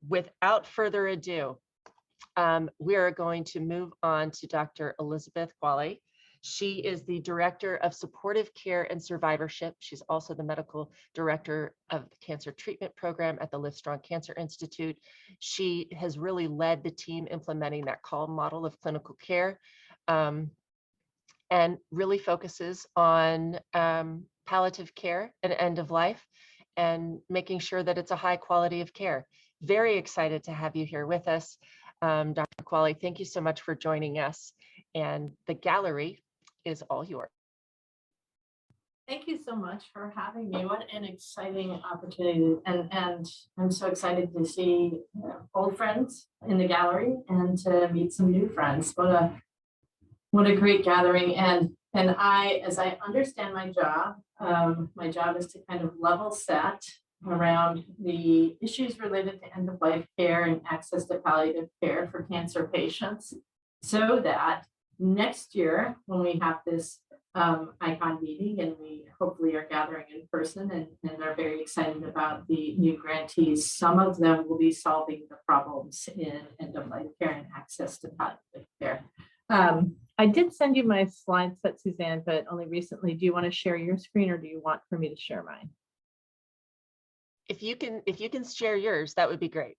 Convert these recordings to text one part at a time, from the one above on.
without further ado, we are going to move on to Dr. Elizabeth Wally. She is the Director of Supportive Care and Survivorship. She's also the Medical Director of the Cancer Treatment Program at the Livestrong Cancer Institute. She has really led the team implementing that call model of clinical care, and really focuses on palliative care and end of life and making sure that it's a high quality of care. Very excited to have you here with us. Dr. Wally, thank you so much for joining us. And the gallery is all yours. Thank you so much for having me. What an exciting opportunity. And I'm so excited to see old friends in the gallery and to meet some new friends. What a great gathering. And as I understand my job is to kind of level set around the issues related to end-of-life care and access to palliative care for cancer patients, so that next year, when we have this ICON meeting and we hopefully are gathering in person and are very excited about the new grantees, some of them will be solving the problems in end-of-life care and access to palliative care. I did send you my slide set, Suzanne, but only recently. Do you want to share your screen or do you want for me to share mine? If you can share yours, that would be great.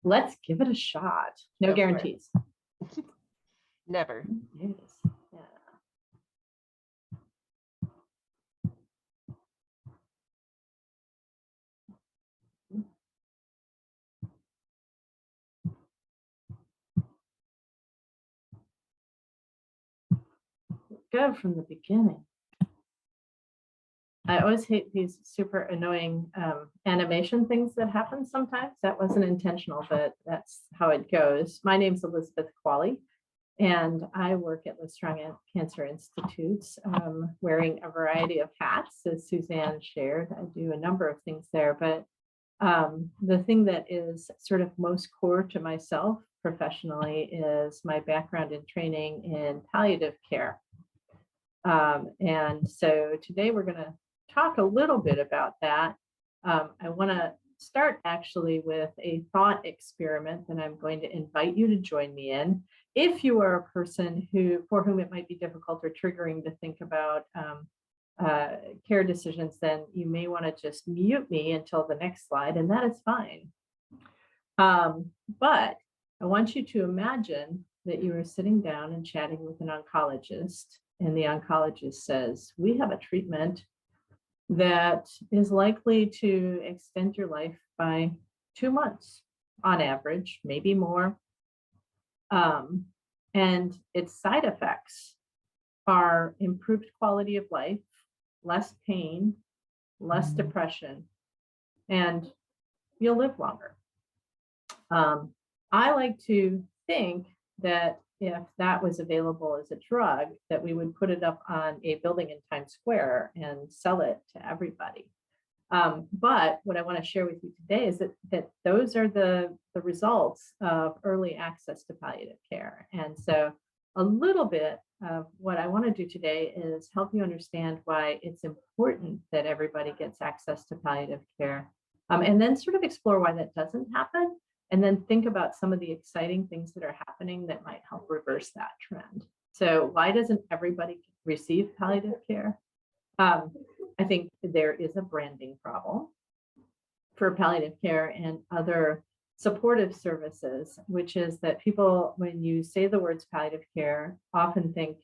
Let's give it a shot. No guarantees. Never. Yes. Yeah. Go from the beginning. I always hate these super annoying animation things that happen sometimes. That wasn't intentional, but that's how it goes. My name's Elizabeth Wally, and I work at Livestrong Cancer Institutes, wearing a variety of hats, as Suzanne shared. I do a number of things there, but the thing that is sort of most core to myself professionally is my background and training in palliative care. And so today we're going to talk a little bit about that. I want to start actually with a thought experiment that I'm going to invite you to join me in. If you are a person for whom it might be difficult or triggering to think about care decisions, then you may want to just mute me until the next slide, and that is fine. But I want you to imagine that you are sitting down and chatting with an oncologist, and the oncologist says, we have a treatment that is likely to extend your life by 2 months on average, maybe more. And its side effects are improved quality of life, less pain, less depression, and you'll live longer. I like to think that if that was available as a drug, that we would put it up on a building in Times Square and sell it to everybody. But what I want to share with you today is that those are the results of early access to palliative care. And so a little bit of what I want to do today is help you understand why it's important that everybody gets access to palliative care, and then sort of explore why that doesn't happen. And then think about some of the exciting things that are happening that might help reverse that trend. So why doesn't everybody receive palliative care? I think there is a branding problem for palliative care and other supportive services, which is that people, when you say the words palliative care, often think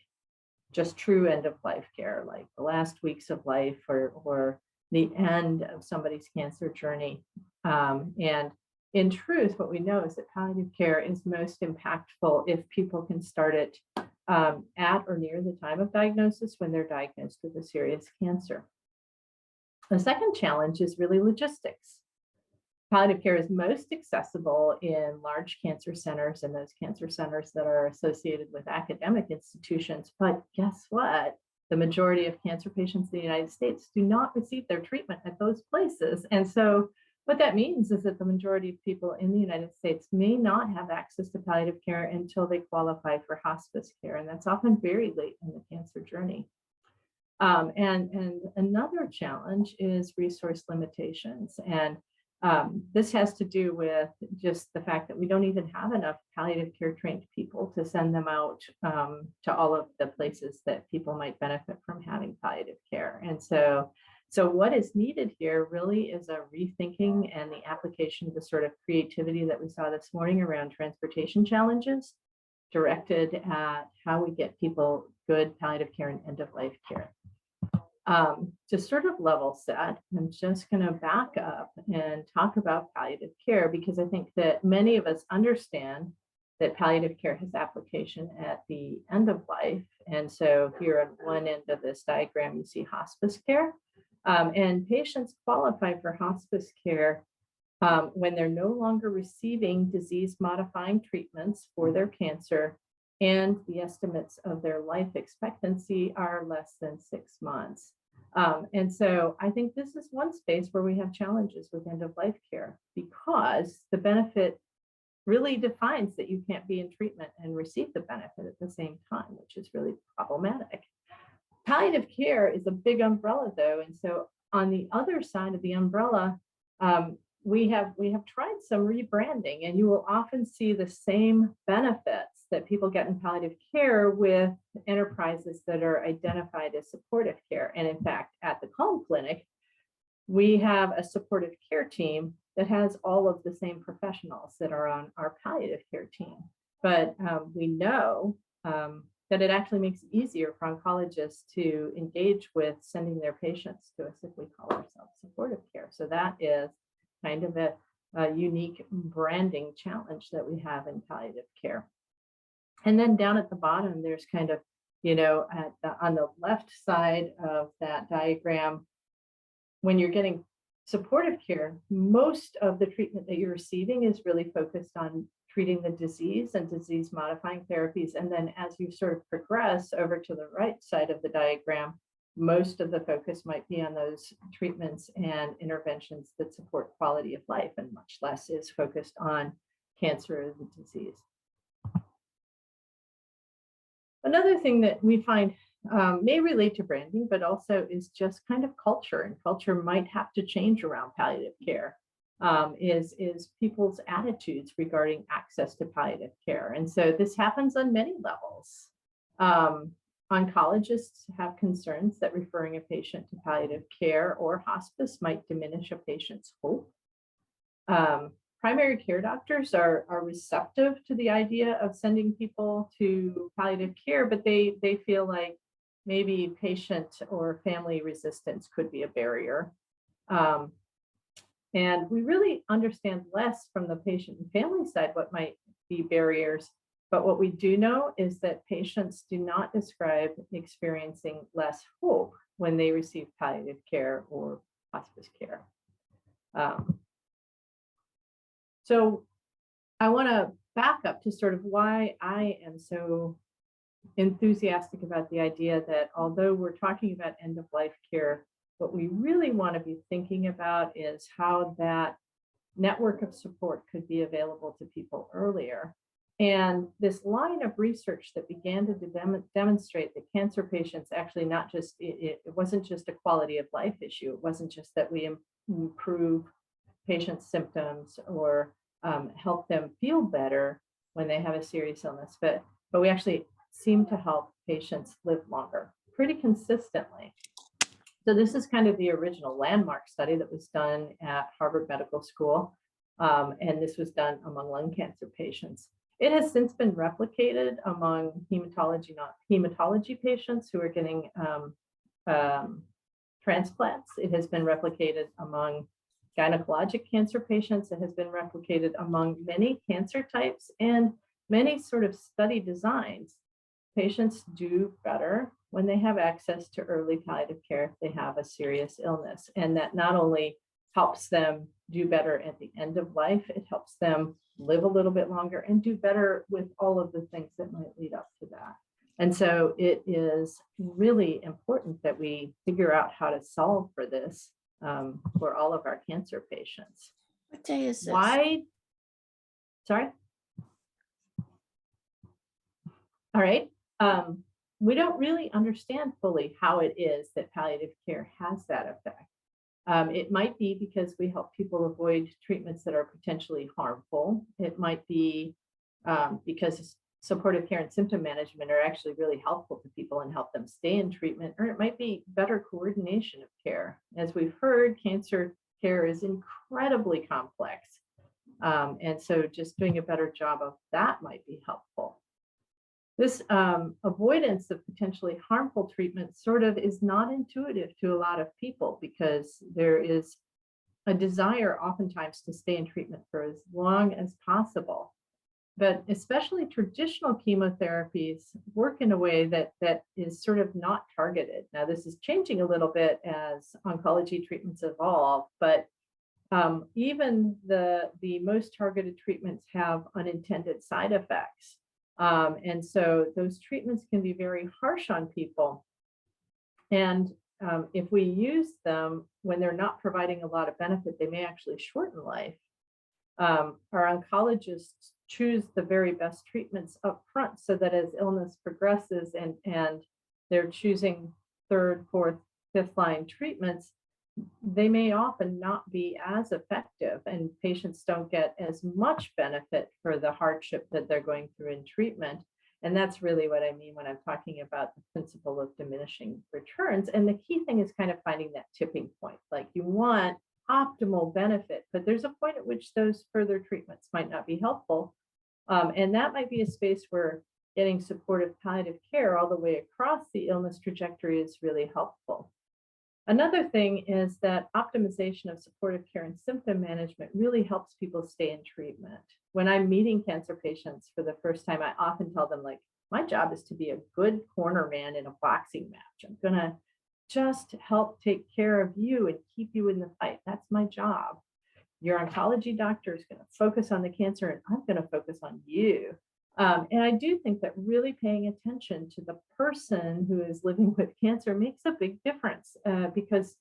just true end of life care, like the last weeks of life or the end of somebody's cancer journey. And in truth, what we know is that palliative care is most impactful if people can start it at or near the time of diagnosis when they're diagnosed with a serious cancer. The second challenge is really logistics. Palliative care is most accessible in large cancer centers and those cancer centers that are associated with academic institutions. But guess what? The majority of cancer patients in the United States do not receive their treatment at those places. And so what that means is that the majority of people in the United States may not have access to palliative care until they qualify for hospice care. And that's often very late in the cancer journey. And another challenge is resource limitations. And This has to do with just the fact that we don't even have enough palliative care trained people to send them out to all of the places that people might benefit from having palliative care. And so what is needed here really is a rethinking and the application of the sort of creativity that we saw this morning around transportation challenges directed at how we get people good palliative care and end-of-life care. To sort of level set, I'm just going to back up and talk about palliative care, because I think that many of us understand that palliative care has application at the end of life. And so here on one end of this diagram, you see hospice care. And patients qualify for hospice care when they're no longer receiving disease-modifying treatments for their cancer, and the estimates of their life expectancy are less than 6 months. And so I think this is one space where we have challenges with end-of-life care, because the benefit really defines that you can't be in treatment and receive the benefit at the same time, which is really problematic. Palliative care is a big umbrella, though. And so on the other side of the umbrella, we have tried some rebranding, and you will often see the same benefits that people get in palliative care with enterprises that are identified as supportive care. And in fact, at the Calm Clinic, we have a supportive care team that has all of the same professionals that are on our palliative care team. But we know that it actually makes it easier for oncologists to engage with sending their patients to us if we call ourselves supportive care. So that is kind of a unique branding challenge that we have in palliative care. And then down at the bottom, there's kind of, on the left side of that diagram, when you're getting supportive care, most of the treatment that you're receiving is really focused on treating the disease and disease modifying therapies. And then as you sort of progress over to the right side of the diagram, most of the focus might be on those treatments and interventions that support quality of life, and much less is focused on cancer as a disease. Another thing that we find may relate to branding, but also is just kind of culture, and culture might have to change around palliative care, is people's attitudes regarding access to palliative care. And so this happens on many levels. Oncologists have concerns that referring a patient to palliative care or hospice might diminish a patient's hope. Primary care doctors are receptive to the idea of sending people to palliative care, but they feel like maybe patient or family resistance could be a barrier. And we really understand less from the patient and family side what might be barriers. But what we do know is that patients do not describe experiencing less hope when they receive palliative care or hospice care. So I want to back up to sort of why I am so enthusiastic about the idea that although we're talking about end-of-life care, what we really want to be thinking about is how that network of support could be available to people earlier. And this line of research that began to demonstrate that cancer patients actually not just, it wasn't just a quality of life issue. It wasn't just that we improve patients' symptoms or help them feel better when they have a serious illness, but we actually seem to help patients live longer pretty consistently. So this is kind of the original landmark study that was done at Harvard Medical School, and this was done among lung cancer patients. It has since been replicated among hematology patients who are getting transplants. It has been replicated among gynecologic cancer patients. It has been replicated among many cancer types and many sort of study designs. Patients do better when they have access to early palliative care if they have a serious illness. And that not only helps them do better at the end of life, it helps them live a little bit longer and do better with all of the things that might lead up to that. And so it is really important that we figure out how to solve for this for all of our cancer patients. What day is this? Why? Sorry? All right. We don't really understand fully how it is that palliative care has that effect. It might be because we help people avoid treatments that are potentially harmful. It might be because supportive care and symptom management are actually really helpful to people and help them stay in treatment, or it might be better coordination of care. As we've heard, cancer care is incredibly complex. And so just doing a better job of that might be helpful. This avoidance of potentially harmful treatment sort of is not intuitive to a lot of people because there is a desire oftentimes to stay in treatment for as long as possible. But especially traditional chemotherapies work in a way that is sort of not targeted. Now, this is changing a little bit as oncology treatments evolve, but even the most targeted treatments have unintended side effects. And so those treatments can be very harsh on people. And if we use them when they're not providing a lot of benefit, they may actually shorten life. Our oncologists choose the very best treatments up front so that as illness progresses and they're choosing third, fourth, fifth line treatments, they may often not be as effective and patients don't get as much benefit for the hardship that they're going through in treatment. And that's really what I mean when I'm talking about the principle of diminishing returns. And the key thing is kind of finding that tipping point. Like you want optimal benefit, but there's a point at which those further treatments might not be helpful. And that might be a space where getting supportive palliative care all the way across the illness trajectory is really helpful. Another thing is that optimization of supportive care and symptom management really helps people stay in treatment. When I'm meeting cancer patients for the first time, I often tell them, like, my job is to be a good corner man in a boxing match. I'm going to just help take care of you and keep you in the fight. That's my job. Your oncology doctor is going to focus on the cancer, and I'm going to focus on you. And I do think that really paying attention to the person who is living with cancer makes a big difference because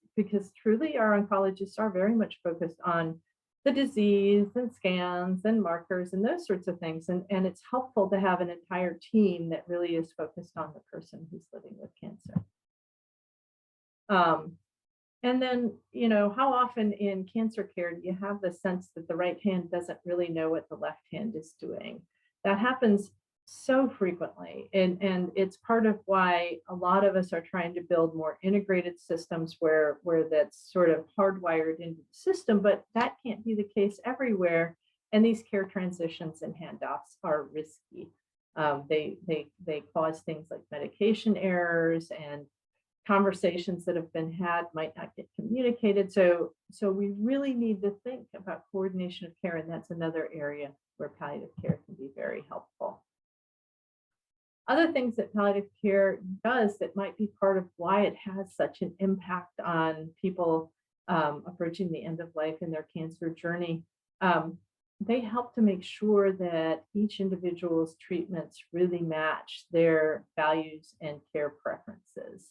truly our oncologists are very much focused on the disease and scans and markers and those sorts of things. And it's helpful to have an entire team that really is focused on the person who's living with cancer. And then, you know, how often in cancer care do you have the sense that the right hand doesn't really know what the left hand is doing? That happens so frequently. And it's part of why a lot of us are trying to build more integrated systems where that's sort of hardwired into the system, but that can't be the case everywhere. And these care transitions and handoffs are risky. They cause things like medication errors, and conversations that have been had might not get communicated. So we really need to think about coordination of care, and that's another area where palliative care can be very helpful. Other things that palliative care does that might be part of why it has such an impact on people approaching the end of life in their cancer journey, they help to make sure that each individual's treatments really match their values and care preferences.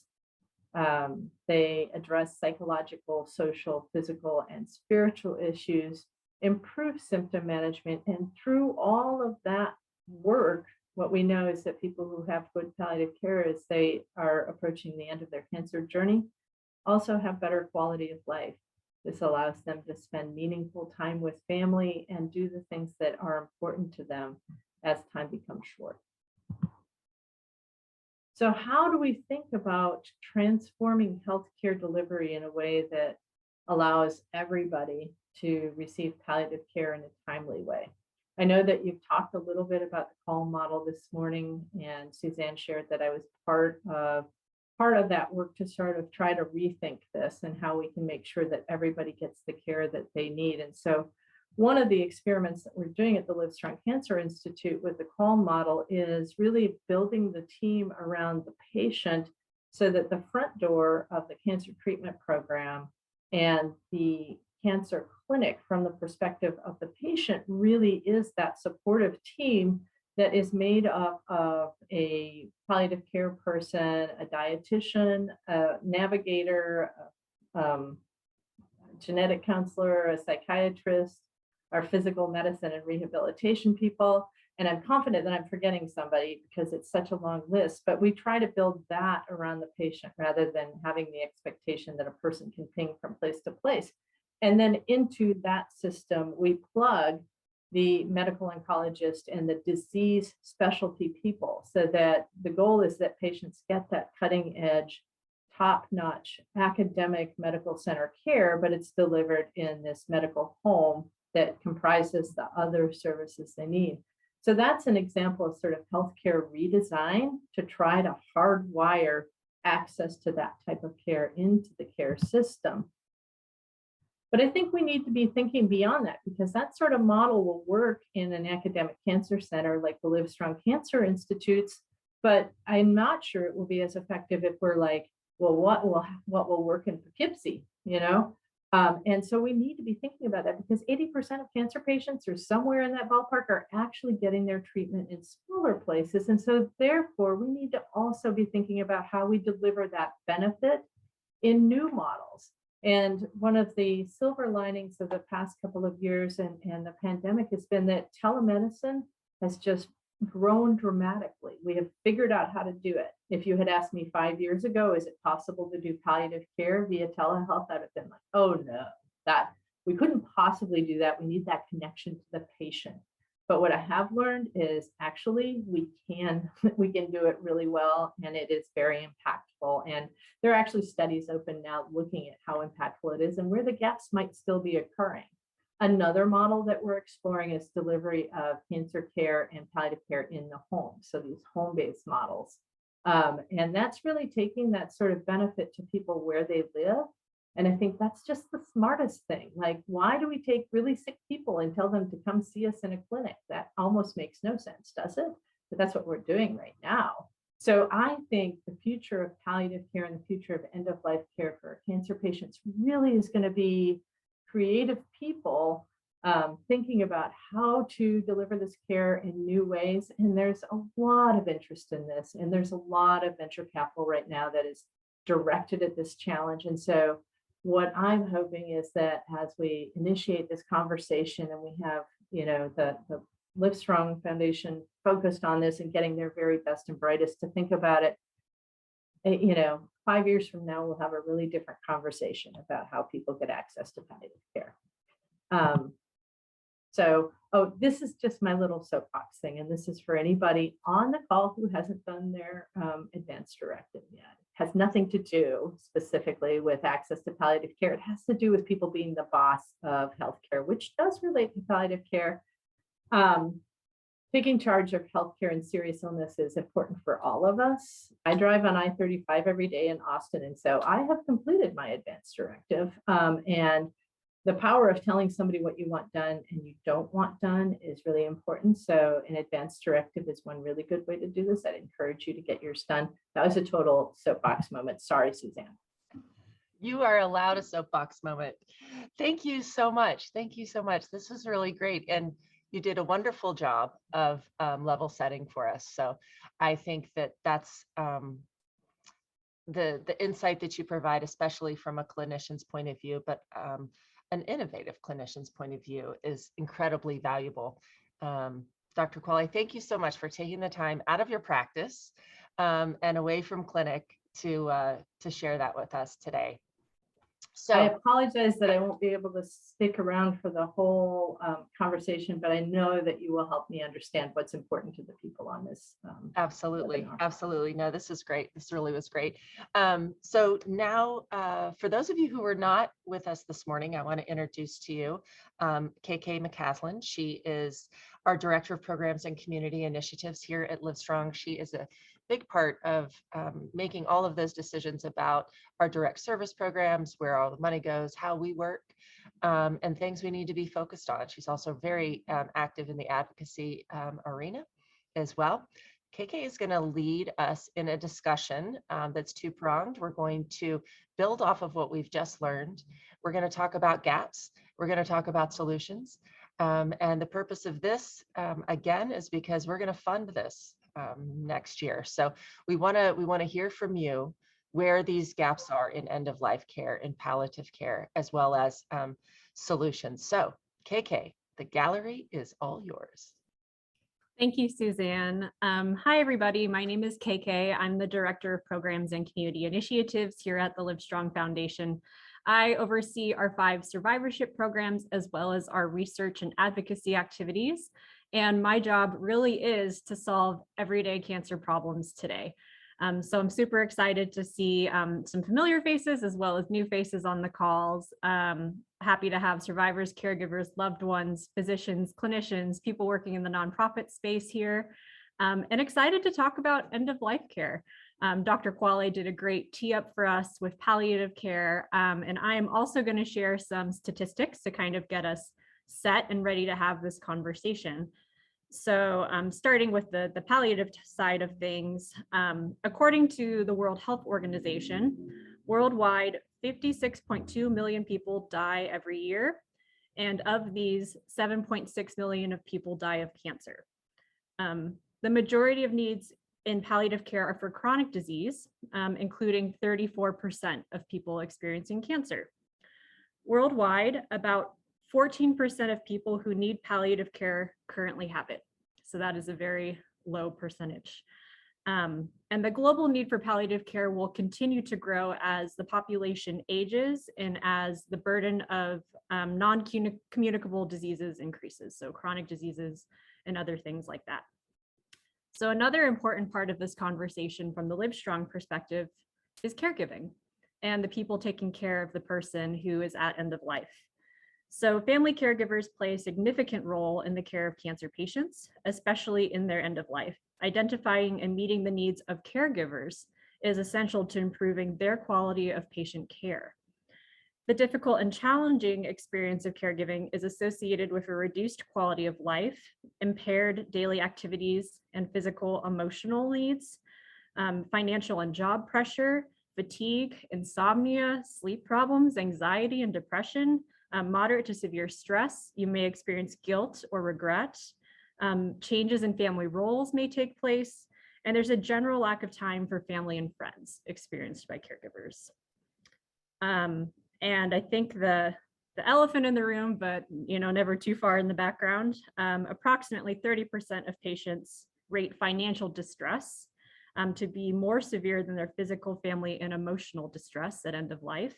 They address psychological, social, physical, and spiritual issues, improve symptom management, and through all of that work, what we know is that people who have good palliative care as they are approaching the end of their cancer journey also have better quality of life. This allows them to spend meaningful time with family and do the things that are important to them as time becomes short. So how do we think about transforming healthcare delivery in a way that allows everybody to receive palliative care in a timely way? I know that you've talked a little bit about the call model this morning, and Suzanne shared that I was part of that work to sort of try to rethink this and how we can make sure that everybody gets the care that they need. And so one of the experiments that we're doing at the Livestrong Cancer Institute with the call model is really building the team around the patient so that the front door of the cancer treatment program and the cancer clinic, from the perspective of the patient, really is that supportive team that is made up of a palliative care person, a dietitian, a navigator, a genetic counselor, a psychiatrist, our physical medicine and rehabilitation people, And I'm confident that I'm forgetting somebody because it's such a long list, but we try to build that around the patient rather than having the expectation that a person can ping from place to place. And then into that system, we plug the medical oncologist and the disease specialty people, so that the goal is that patients get that cutting edge, top-notch academic medical center care, but it's delivered in this medical home that comprises the other services they need. So that's an example of sort of healthcare redesign to try to hardwire access to that type of care into the care system. But I think we need to be thinking beyond that, because that sort of model will work in an academic cancer center like the Livestrong Cancer Institutes, but I'm not sure it will be as effective if we're like, well, what will work in Poughkeepsie, you know? And so we need to be thinking about that, because 80% of cancer patients or somewhere in that ballpark are actually getting their treatment in smaller places. And so therefore, we need to also be thinking about how we deliver that benefit in new models. And one of the silver linings of the past couple of years and the pandemic has been that telemedicine has just grown dramatically. We have figured out how to do it. If you had asked me 5 years ago, is it possible to do palliative care via telehealth? I'd have been like, oh no, that we couldn't possibly do that. We need that connection to the patient. But what I have learned is actually we can do it really well, and it is very impactful. And there are actually studies open now looking at how impactful it is and where the gaps might still be occurring. Another model that we're exploring is delivery of cancer care and palliative care in the home. So these home-based models. And that's really taking that sort of benefit to people where they live. And I think that's just the smartest thing. Like, why do we take really sick people and tell them to come see us in a clinic? That almost makes no sense, does it? But that's what we're doing right now. So I think the future of palliative care and the future of end-of-life care for cancer patients really is going to be creative people thinking about how to deliver this care in new ways. And there's a lot of interest in this. And there's a lot of venture capital right now that is directed at this challenge. And so what I'm hoping is that as we initiate this conversation and we have, you know, the Livestrong Foundation focused on this and getting their very best and brightest to think about it, you know, 5 years from now, we'll have a really different conversation about how people get access to palliative care. This is just my little soapbox thing, and this is for anybody on the call who hasn't done their advance directive yet. It has nothing to do specifically with access to palliative care. It has to do with people being the boss of healthcare, which does relate to palliative care. Taking charge of healthcare and serious illness is important for all of us. I drive on I-35 every day in Austin, and so I have completed my advance directive. And the power of telling somebody what you want done and you don't want done is really important. So an advance directive is one really good way to do this. I'd encourage you to get yours done. That was a total soapbox moment. Sorry, Suzanne. You are allowed a soapbox moment. Thank you so much. Thank you so much. This was really great. And you did a wonderful job of level setting for us. So I think that that's the insight that you provide, especially from a clinician's point of view, but an innovative clinician's point of view, is incredibly valuable. Dr. Qualley, thank you so much for taking the time out of your practice and away from clinic to share that with us today. So I apologize that I won't be able to stick around for the whole conversation, but I know that you will help me understand what's important to the people on this. Absolutely. Webinar. Absolutely. No, this is great. This really was great. So now, for those of you who were not with us this morning, I want to introduce to you KK Mccaslin. She is our Director of Programs and Community Initiatives here at Livestrong. She is a big part of making all of those decisions about our direct service programs, where all the money goes, how we work, and things we need to be focused on. She's also very active in the advocacy arena as well. KK is going to lead us in a discussion that's two-pronged. We're going to build off of what we've just learned. We're going to talk about gaps. We're going to talk about solutions. And the purpose of this, again, is because we're going to fund this next year. So we want to hear from you where these gaps are in end-of-life care and palliative care, as well as solutions. So KK, the gallery is all yours. Thank you, Suzanne. Hi, everybody. My name is KK. I'm the Director of Programs and Community Initiatives here at the Livestrong Foundation. I oversee our 5 survivorship programs as well as our research and advocacy activities. And my job really is to solve everyday cancer problems today. So I'm super excited to see some familiar faces as well as new faces on the calls. Happy to have survivors, caregivers, loved ones, physicians, clinicians, people working in the nonprofit space here, and excited to talk about end-of-life care. Dr. Wally did a great tee up for us with palliative care, and I am also going to share some statistics to kind of get us set and ready to have this conversation. So starting with the palliative side of things, according to the World Health Organization, worldwide, 56.2 million people die every year. And of these, 7.6 million of people die of cancer. The majority of needs in palliative care are for chronic disease, including 34% of people experiencing cancer. Worldwide, about 14% of people who need palliative care currently have it. So that is a very low percentage. And the global need for palliative care will continue to grow as the population ages and as the burden of non-communicable diseases increases, so chronic diseases and other things like that. So another important part of this conversation from the Livestrong perspective is caregiving and the people taking care of the person who is at end of life. So family caregivers play a significant role in the care of cancer patients, especially in their end of life. Identifying and meeting the needs of caregivers is essential to improving their quality of patient care. The difficult and challenging experience of caregiving is associated with a reduced quality of life, impaired daily activities and physical, emotional needs, financial and job pressure, fatigue, insomnia, sleep problems, anxiety and depression, moderate to severe stress. You may experience guilt or regret. Changes in family roles may take place, and there's a general lack of time for family and friends experienced by caregivers. And I think the elephant in the room, but never too far in the background, approximately 30% of patients rate financial distress to be more severe than their physical, family, and emotional distress at end of life.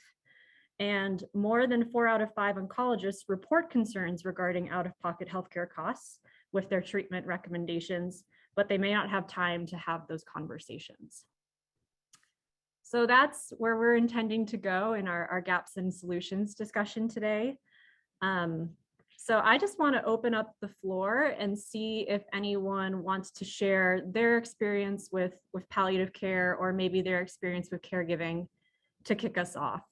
And more than 4 out of 5 oncologists report concerns regarding out-of-pocket healthcare costs with their treatment recommendations, but they may not have time to have those conversations. So that's where we're intending to go in our gaps and solutions discussion today. So I just want to open up the floor and see if anyone wants to share their experience with palliative care, or maybe their experience with caregiving to kick us off.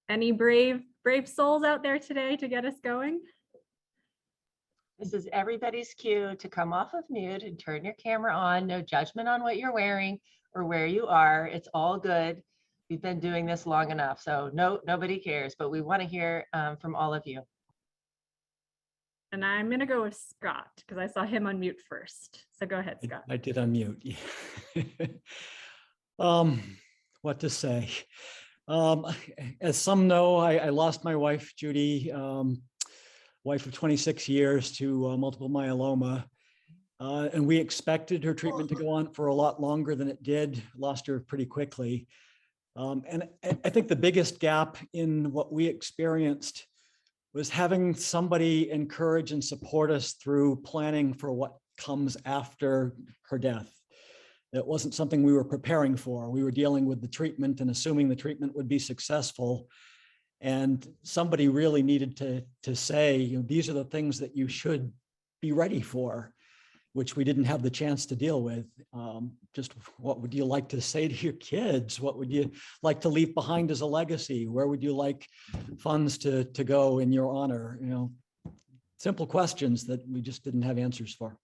Any brave souls out there today to get us going? This is everybody's cue to come off of mute and turn your camera on. No judgment on what you're wearing or where you are. It's all good. We've been doing this long enough, so nobody cares, but we want to hear from all of you. And I'm going to go with Scott because I saw him unmute first. So go ahead, Scott. I did unmute. What to say? As some know, I lost my wife, Judy, wife of 26 years, to multiple myeloma. And we expected her treatment to go on for a lot longer than it did. Lost her pretty quickly. And I think the biggest gap in what we experienced was having somebody encourage and support us through planning for what comes after her death. It wasn't something we were preparing for. We were dealing with the treatment and assuming the treatment would be successful. And somebody really needed to say, these are the things that you should be ready for, which we didn't have the chance to deal with. Just what would you like to say to your kids? What would you like to leave behind as a legacy? Where would you like funds to go in your honor? Simple questions that we just didn't have answers for.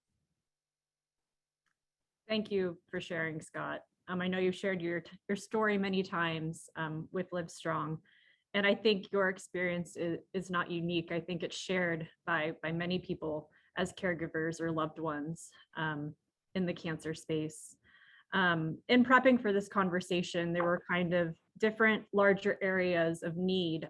Thank you for sharing, Scott. I know you've shared your story many times with Livestrong, and I think your experience is not unique. I think it's shared by many people as caregivers or loved ones in the cancer space. In prepping for this conversation, there were kind of different larger areas of need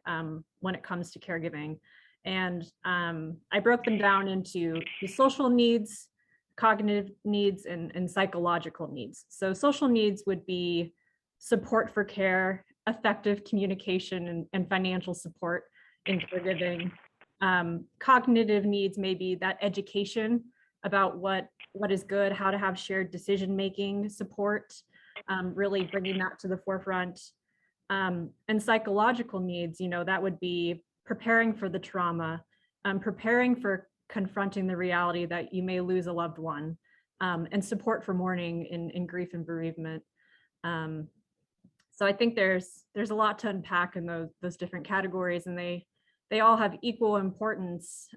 when it comes to caregiving. And I broke them down into the social needs, cognitive needs, and psychological needs. So social needs would be support for care, effective communication, and financial support in caregiving. Cognitive needs may be that education about what is good, how to have shared decision-making support, really bringing that to the forefront. And psychological needs, that would be preparing for the trauma, preparing for confronting the reality that you may lose a loved one, and support for mourning in grief and bereavement. So I think there's a lot to unpack in those different categories, and they all have equal importance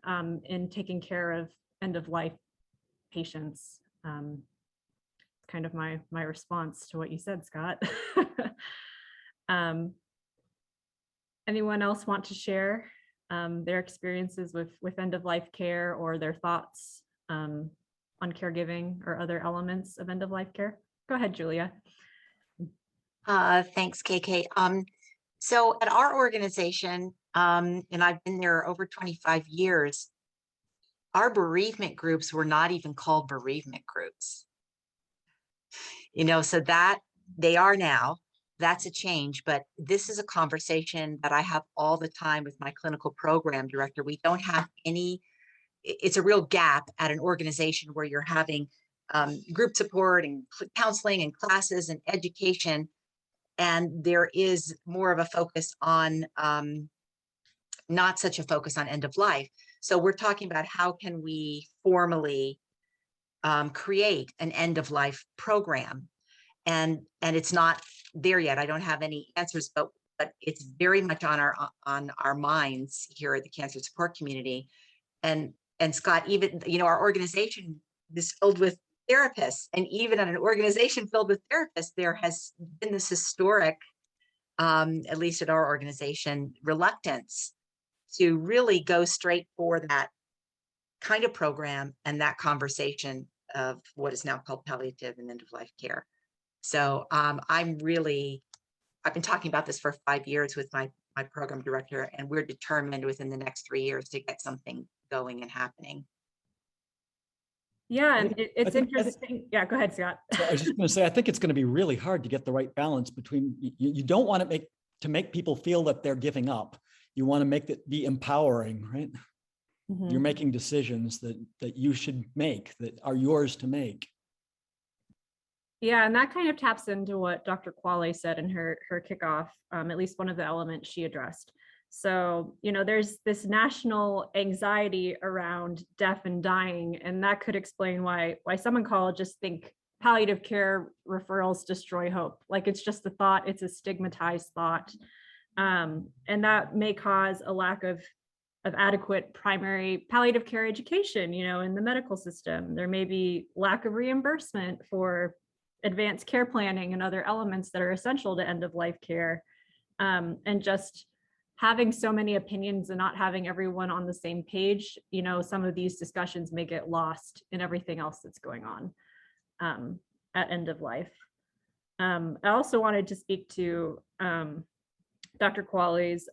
in taking care of end-of-life patients. Kind of my response to what you said, Scott. Anyone else want to share their experiences with end-of-life care or their thoughts on caregiving or other elements of end-of-life care? Go ahead, Julia. Thanks, KK. So at our organization, and I've been there over 25 years, our bereavement groups were not even called bereavement groups. So that they are now. That's a change, but this is a conversation that I have all the time with my clinical program director. We don't have any, it's a real gap at an organization where you're having group support and counseling and classes and education. And there is more of a focus on, not such a focus on end of life. So we're talking about how can we formally create an end of life program. And it's not there yet. I don't have any answers, but it's very much on our minds here at the cancer support community. And Scott, even our organization is filled with therapists, and even in an organization filled with therapists, there has been this historic, at least at our organization, reluctance to really go straight for that kind of program and that conversation of what is now called palliative and end of life care. So I've been talking about this for 5 years with my program director, and we're determined within the next 3 years to get something going and happening. Yeah, and it's interesting. Yeah, go ahead, Scott. I was just going to say, I think it's going to be really hard to get the right balance between, you don't want to make people feel that they're giving up. You want to make it be empowering, right? Mm-hmm. You're making decisions that you should make, that are yours to make. Yeah, and that kind of taps into what Dr. Wally said in her kickoff, at least one of the elements she addressed. So, there's this national anxiety around death and dying, and that could explain why some oncologists think palliative care referrals destroy hope. Like, it's just a thought, it's a stigmatized thought. And that may cause a lack of adequate primary palliative care education, in the medical system. There may be lack of reimbursement for advanced care planning and other elements that are essential to end-of-life care. And just having so many opinions and not having everyone on the same page, some of these discussions may get lost in everything else that's going on at end of life. I also wanted to speak to Dr. Wally's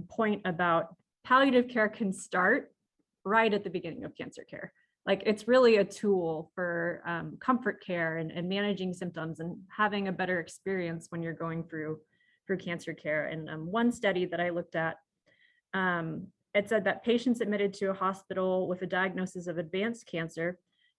point about palliative care can start right at the beginning of cancer care. Like, it's really a tool for comfort care and managing symptoms and having a better experience when you're going through cancer care. And one study that I looked at, it said that patients admitted to a hospital with a diagnosis of advanced cancer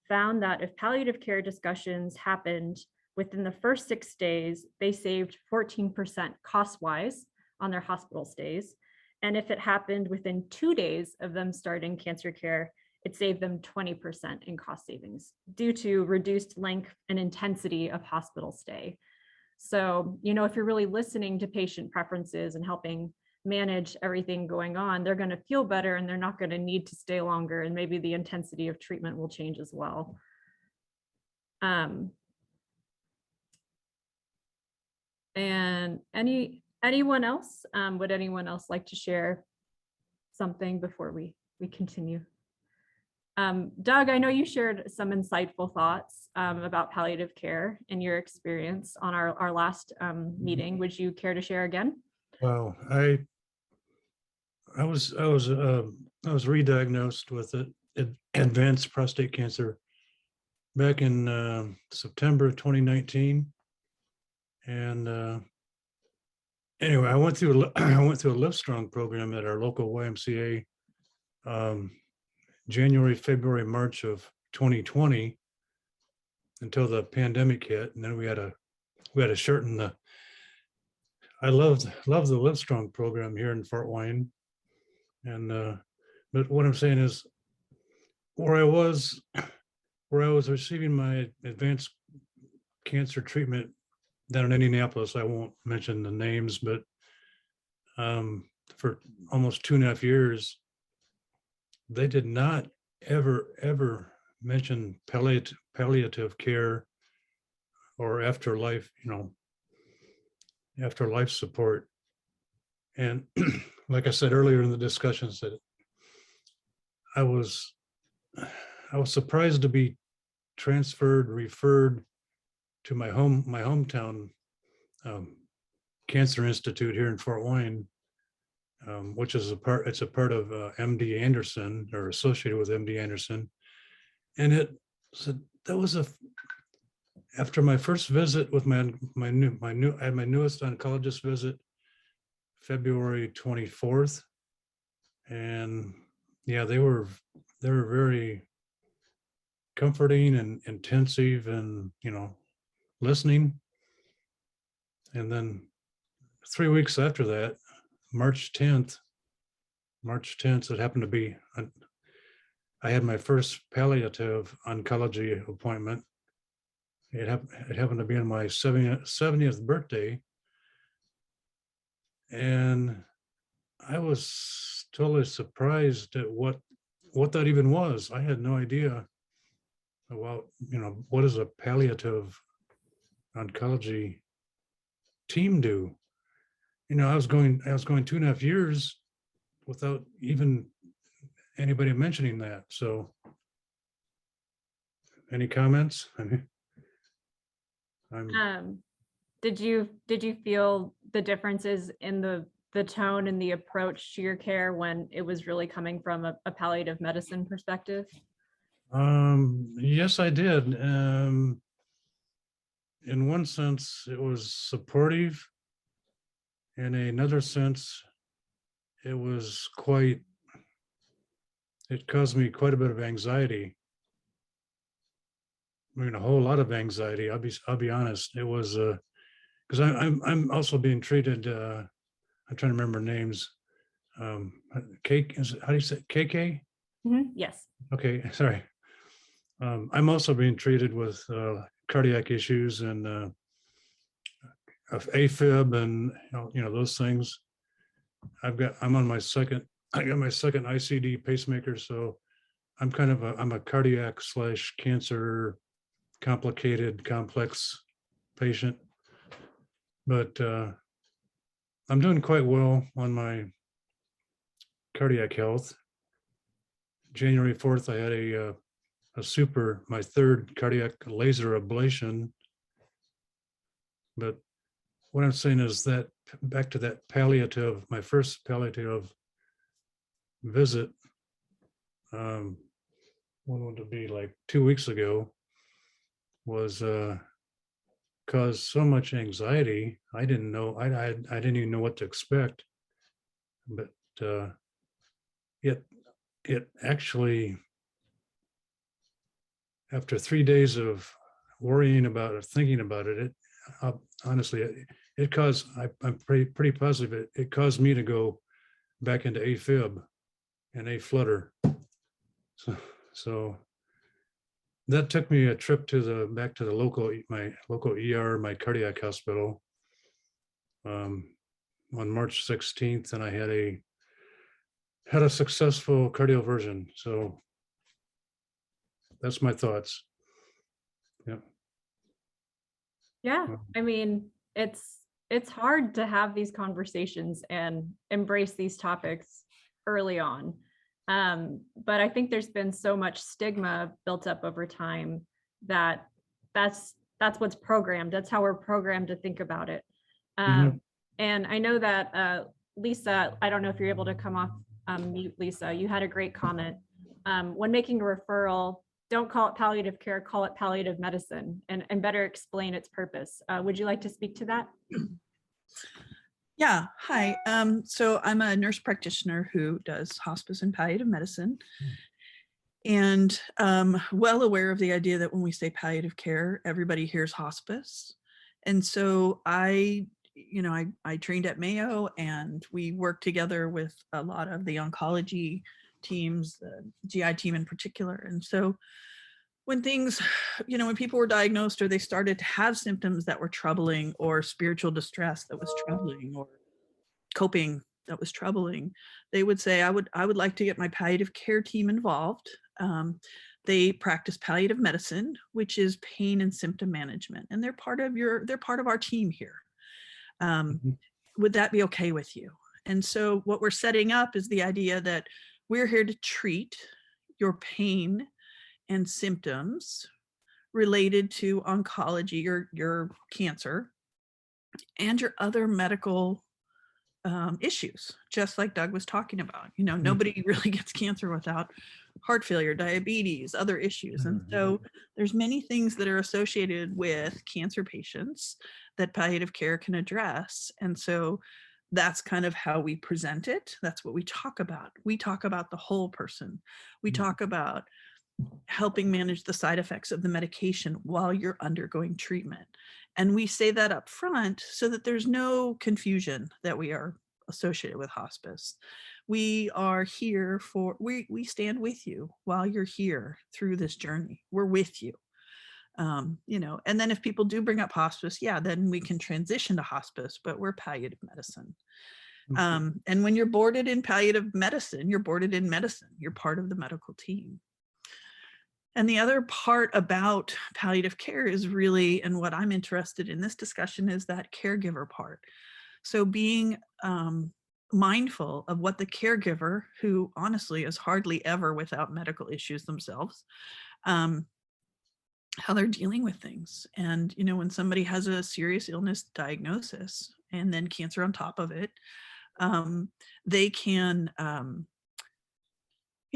found that if palliative care discussions happened within the first 6 days, they saved 14% cost-wise on their hospital stays. And if it happened within 2 days of them starting cancer care, it saved them 20% in cost savings due to reduced length and intensity of hospital stay. So, if you're really listening to patient preferences and helping manage everything going on, they're going to feel better and they're not going to need to stay longer. And maybe the intensity of treatment will change as well. And anyone else? Would anyone else like to share something before we continue? Doug, I know you shared some insightful thoughts about palliative care in your experience on our last meeting. Would you care to share again? Wow, I was re-diagnosed with advanced prostate cancer back in September of 2019. And anyway, I went through a Livestrong program at our local YMCA, January, February, March of 2020, until the pandemic hit, and then we had to shorten the. I love the Livestrong program here in Fort Wayne, and but what I'm saying is, where I was receiving my advanced cancer treatment down in Indianapolis. I won't mention the names, but for almost 2.5 years, they did not ever mention palliative care or afterlife, afterlife support. And like I said earlier in the discussions, that I was surprised to be referred to my hometown Cancer Institute here in Fort Wayne, which is a part of MD Anderson, or associated with MD Anderson. And that was after my first visit with my newest oncologist visit, February 24th. And yeah, they were very comforting and intensive, and listening. And then 3 weeks after that, March 10th, it happened to be, I had my first palliative oncology appointment. It happened to be on my 70th birthday. And I was totally surprised at what that even was. I had no idea about, what does a palliative oncology team do? I was going 2.5 years without even anybody mentioning that. So any comments? Did you feel the differences in the tone and the approach to your care when it was really coming from a palliative medicine perspective? Yes, I did. In one sense, it was supportive. In another sense, it caused me quite a bit of anxiety. A whole lot of anxiety. I'll be honest. It was because I'm also being treated. I'm trying to remember names. How do you say KK? Yes. Okay, sorry. I'm also being treated with cardiac issues and AFib and those things. I got my second ICD pacemaker, so I'm a cardiac / cancer complicated complex patient, but I'm doing quite well on my cardiac health. January 4th, I had my third cardiac laser ablation. But what I'm saying is that back to that my first palliative visit, what would it be, like 2 weeks ago, was caused so much anxiety. I didn't know, I didn't even know what to expect. But it actually, after 3 days of worrying about it, thinking about it, honestly, it caused, I'm pretty positive it caused me to go back into AFib and aflutter. So that took me a trip back to my local ER, my cardiac hospital, on March 16th, and I had a successful cardioversion. So that's my thoughts. Yeah. Yeah, I mean, it's hard to have these conversations and embrace these topics early on. But I think there's been so much stigma built up over time that's what's programmed. That's how we're programmed to think about it. And I know that Lisa, I don't know if you're able to come off mute, Lisa. You had a great comment. When making a referral, don't call it palliative care, call it palliative medicine, and better explain its purpose. Would you like to speak to that? Yeah, hi. So I'm a nurse practitioner who does hospice and palliative medicine, and well aware of the idea that when we say palliative care, everybody hears hospice. And so I trained at Mayo, and we worked together with a lot of the oncology teams, the GI team in particular. And so when things, when people were diagnosed or they started to have symptoms that were troubling, or spiritual distress that was troubling, or coping that was troubling, they would say, I would like to get my palliative care team involved. They practice palliative medicine, which is pain and symptom management, and they're part of our team here. Would that be okay with you? And so what we're setting up is the idea that we're here to treat your pain and symptoms related to oncology, your cancer, and your other medical issues, just like Doug was talking about. Nobody really gets cancer without heart failure, diabetes, other issues. And so there's many things that are associated with cancer patients that palliative care can address. And so that's kind of how we present it. That's what we talk about. We talk about the whole person. We talk about helping manage the side effects of the medication while you're undergoing treatment. And we say that up front so that there's no confusion that we are associated with hospice. We are here we stand with you while you're here through this journey. We're with you. And then if people do bring up hospice, then we can transition to hospice, but we're palliative medicine. And when you're boarded in palliative medicine, you're boarded in medicine. You're part of the medical team. And the other part about palliative care is really, and what I'm interested in this discussion, is that caregiver part. So being mindful of what the caregiver, who honestly is hardly ever without medical issues themselves, how they're dealing with things. And, when somebody has a serious illness diagnosis and then cancer on top of it, they can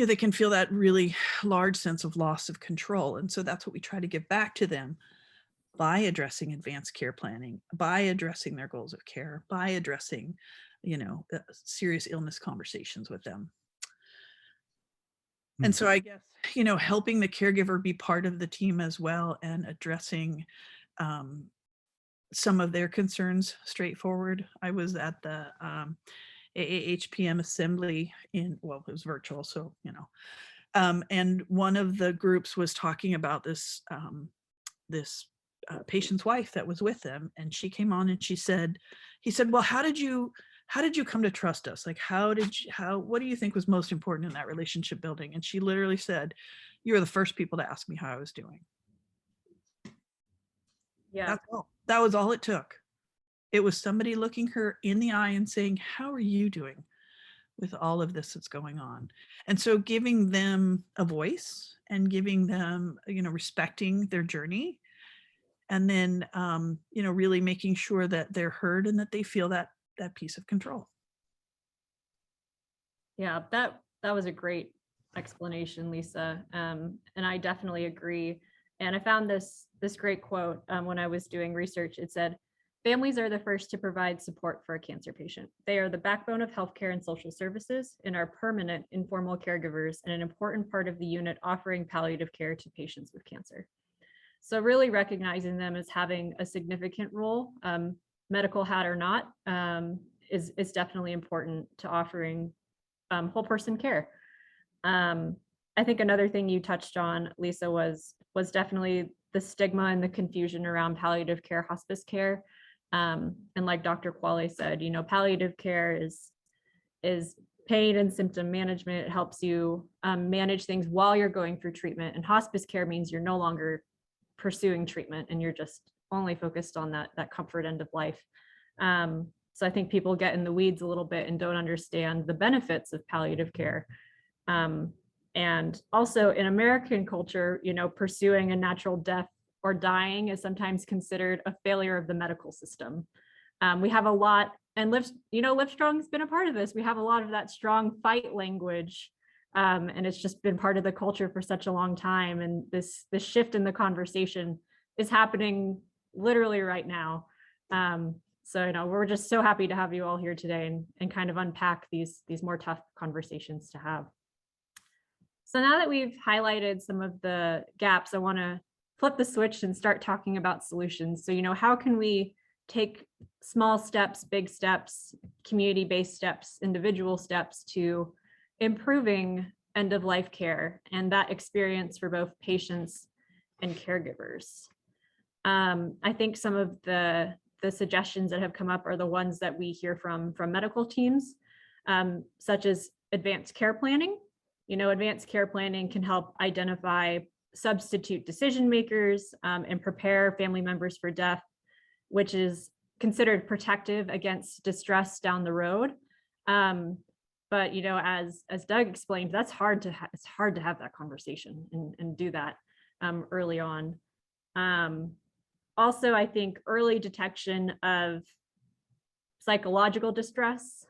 they can feel that really large sense of loss of control. And so that's what we try to give back to them by addressing advanced care planning, by addressing their goals of care, by addressing, serious illness conversations with them. And so I guess, helping the caregiver be part of the team as well, and addressing some of their concerns straightforward. I was at the AAHPM assembly it was virtual. So, and one of the groups was talking about this patient's wife that was with them. And she came on and he said, well, how did you come to trust us? Like, what do you think was most important in that relationship building? And she literally said, you were the first people to ask me how I was doing. Yeah. That's all. That was all it took. It was somebody looking her in the eye and saying, how are you doing with all of this that's going on? And so giving them a voice and giving them, respecting their journey, and then, really making sure that they're heard and that they feel that piece of control. Yeah, that was a great explanation, Lisa. And I definitely agree. And I found this great quote when I was doing research. It said, families are the first to provide support for a cancer patient. They are the backbone of healthcare and social services, and are permanent informal caregivers and an important part of the unit offering palliative care to patients with cancer. So really recognizing them as having a significant role, medical hat or not, is definitely important to offering whole person care. I think another thing you touched on, Lisa, was definitely the stigma and the confusion around palliative care, hospice care. And like Dr. Wally said, palliative care is pain and symptom management. It helps you manage things while you're going through treatment. And hospice care means you're no longer pursuing treatment and you're just only focused on that comfort end of life. So I think people get in the weeds a little bit and don't understand the benefits of palliative care. And also in American culture, pursuing a natural death or dying is sometimes considered a failure of the medical system. We have a lot Livestrong's been a part of this. We have a lot of that strong fight language. And it's just been part of the culture for such a long time. And this shift in the conversation is happening literally right now. So, we're just so happy to have you all here today and kind of unpack these more tough conversations to have. So now that we've highlighted some of the gaps, I want to flip the switch and start talking about solutions. So, how can we take small steps, big steps, community-based steps, individual steps to improving end-of-life care and that experience for both patients and caregivers? I think some of the suggestions that have come up are the ones that we hear from medical teams, such as advanced care planning. Advanced care planning can help identify substitute decision makers and prepare family members for death, which is considered protective against distress down the road. But as Doug explained, it's hard to have that conversation and do that early on. Also, I think early detection of psychological distress.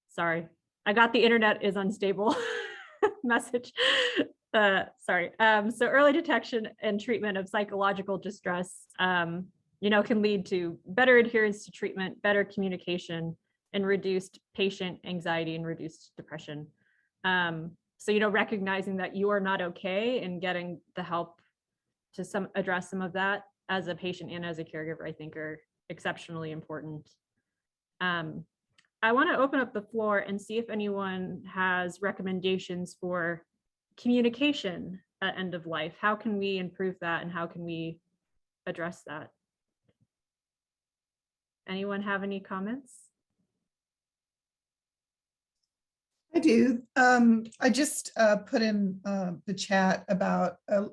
Sorry, I got the internet is unstable message. Sorry. So early detection and treatment of psychological distress, can lead to better adherence to treatment, better communication, and reduced patient anxiety and reduced depression. So, recognizing that you are not okay and getting the help to address some of that as a patient and as a caregiver, I think are exceptionally important. I want to open up the floor and see if anyone has recommendations for communication at end of life. How can we improve that and how can we address that? Anyone have any comments? I do. I just put in the chat about a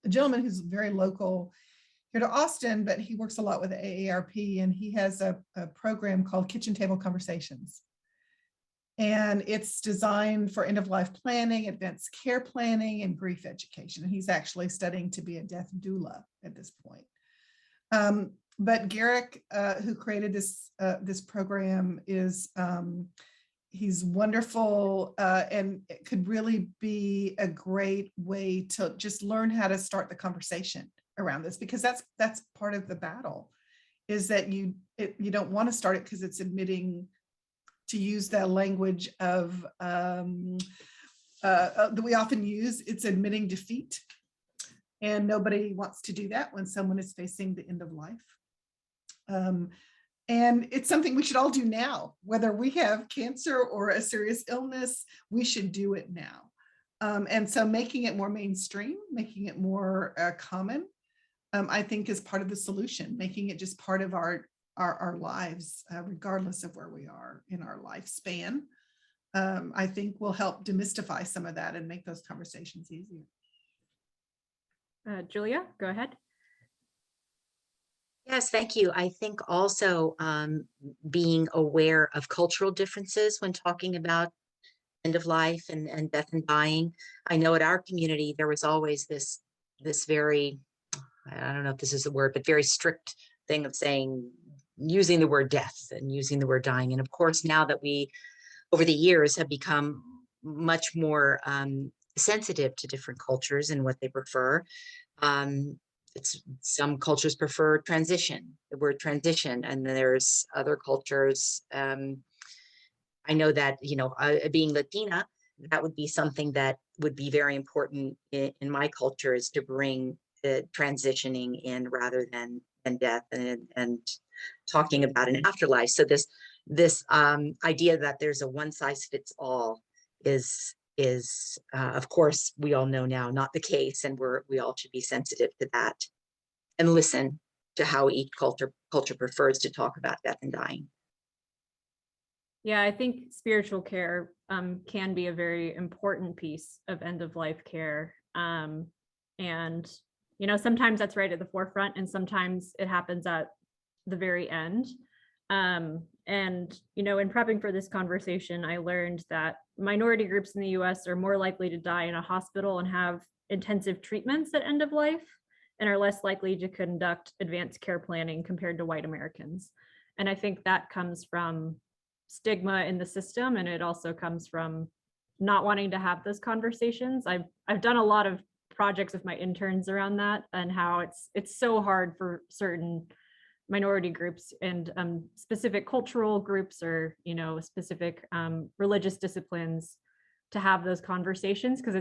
gentleman who's very local here to Austin, but he works a lot with the AARP, and he has a program called Kitchen Table Conversations. And it's designed for end-of-life planning, advanced care planning, and grief education. And he's actually studying to be a death doula at this point. But Garrick, who created this program, is he's wonderful, and it could really be a great way to just learn how to start the conversation around this, because that's part of the battle, is that you don't want to start it because it's admitting, to use the language of that we often use, it's admitting defeat, and nobody wants to do that when someone is facing the end of life. And it's something we should all do now, whether we have cancer or a serious illness, we should do it now. And so making it more mainstream, making it more common, I think is part of the solution, making it just part of our lives, regardless of where we are in our lifespan. I think will help demystify some of that and make those conversations easier. Julia, go ahead. Yes, thank you. I think also being aware of cultural differences when talking about end of life and death and dying. I know at our community, there was always this very, I don't know if this is the word, but very strict thing of using the word death and using the word dying. And of course, now that we, over the years, have become much more sensitive to different cultures and what they prefer. Some cultures prefer transition, the word transition, and there's other cultures. I know that, being Latina, that would be something that would be very important in my culture, is to bring the transitioning in rather than death, and talking about an afterlife. So this idea that there's a one size fits all is of course, we all know now, not the case, and we all should be sensitive to that and listen to how each culture prefers to talk about death and dying. Yeah, I think spiritual care can be a very important piece of end of life care, and sometimes that's right at the forefront, and sometimes it happens at the very end. In prepping for this conversation, I learned that minority groups in the US are more likely to die in a hospital and have intensive treatments at end of life, and are less likely to conduct advanced care planning compared to white Americans. And I think that comes from stigma in the system, and it also comes from not wanting to have those conversations. I've done a lot of projects with my interns around that, and how it's so hard for certain minority groups and specific cultural groups, or specific religious disciplines, to have those conversations, because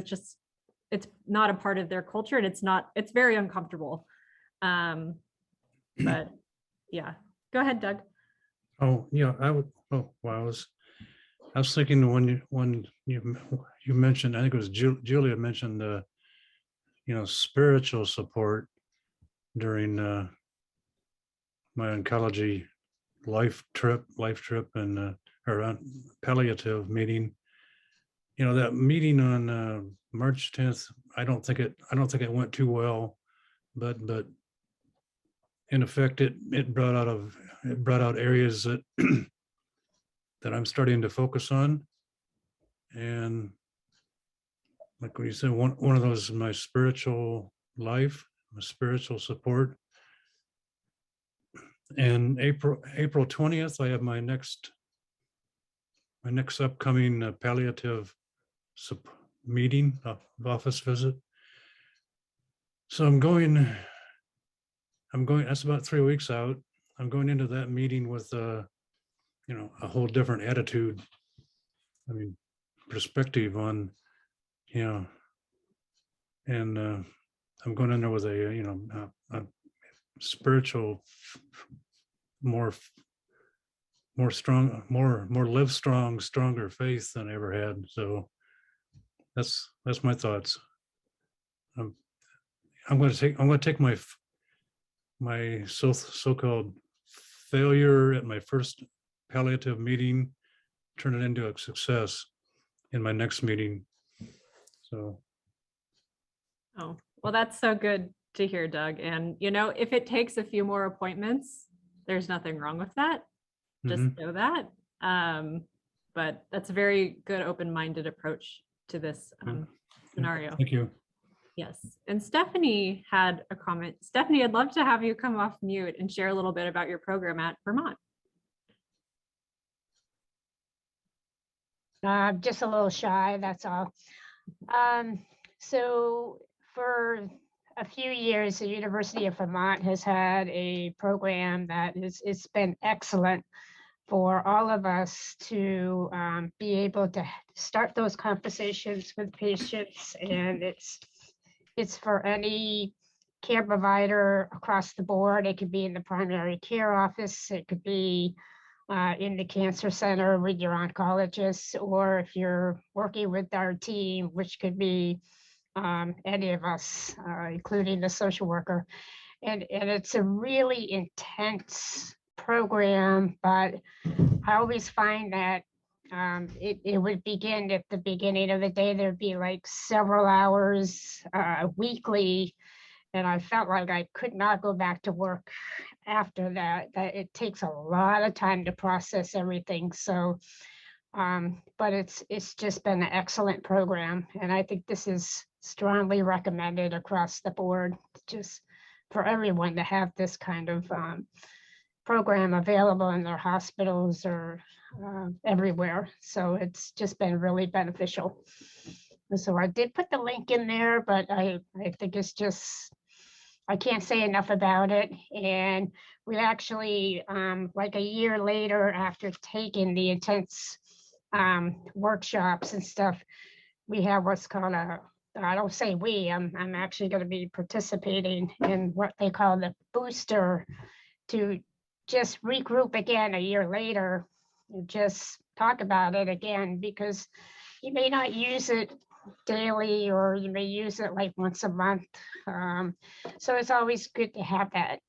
it's not a part of their culture, and it's very uncomfortable. But yeah, go ahead, Doug. Oh, yeah, I was thinking when you mentioned, I think it was Julia mentioned spiritual support during my oncology life trip and or palliative meeting. That meeting on March 10th, I don't think it went too well, but in effect it brought out areas that that I'm starting to focus on. And like when you said, one of those is my spiritual life, my spiritual support. And April 20th, I have my next upcoming palliative meeting, office visit. So I'm going, that's about 3 weeks out. I'm going into that meeting with a whole different attitude. I mean, perspective on, and I'm going in there with a spiritual, more strong, more Livestrong, stronger faith than I ever had. So that's my thoughts. I'm going to take my so-called failure at my first palliative meeting, turn it into a success in my next meeting. So. Oh, well, that's so good to hear, Doug. And, if it takes a few more appointments, there's nothing wrong with that. Just know that. But that's a very good open-minded approach to this scenario. Thank you. Yes. And Stephanie had a comment. Stephanie, I'd love to have you come off mute and share a little bit about your program at Vermont. Just a little shy, that's all. So for a few years, the University of Vermont has had a program that it's been excellent for all of us to be able to start those conversations with patients. And it's for any care provider across the board. It could be in the primary care office. It could be in the cancer center with your oncologist, or if you're working with our team, which could be any of us, including the social worker. And it's a really intense program, but I always find that it would begin at the beginning of the day. There'd be like several hours weekly, and I felt like I could not go back to work after that it takes a lot of time to process everything. So, but it's just been an excellent program. And I think this is strongly recommended across the board, just for everyone to have this kind of program available in their hospitals or everywhere. So it's just been really beneficial. So I did put the link in there, but I think it's just, I can't say enough about it. And we actually, like a year later, after taking the intense workshops and stuff, we have what's called I don't say we, I'm actually going to be participating in what they call the booster, to just regroup again a year later and just talk about it again, because you may not use it daily, or you may use it like once a month. So it's always good to have that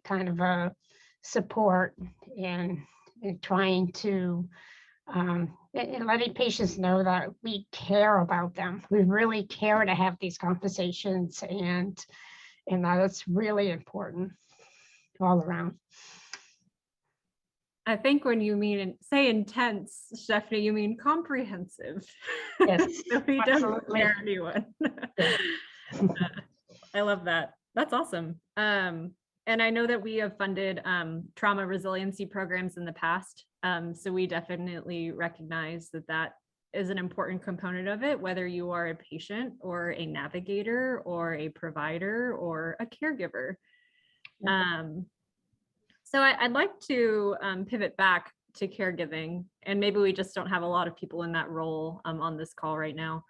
kind of a support and trying to and letting patients know that we care about them. We really care to have these conversations, and that it's really important all around. I think when you say intense, Stephanie, you mean comprehensive. Yes, So we don't absolutely. scare anyone. Yeah. I love that. That's awesome. And I know that we have funded trauma resiliency programs in the past. So we definitely recognize that that is an important component of it, whether you are a patient or a navigator or a provider or a caregiver. So I'd like to pivot back to caregiving, and maybe we just don't have a lot of people in that role on this call right now.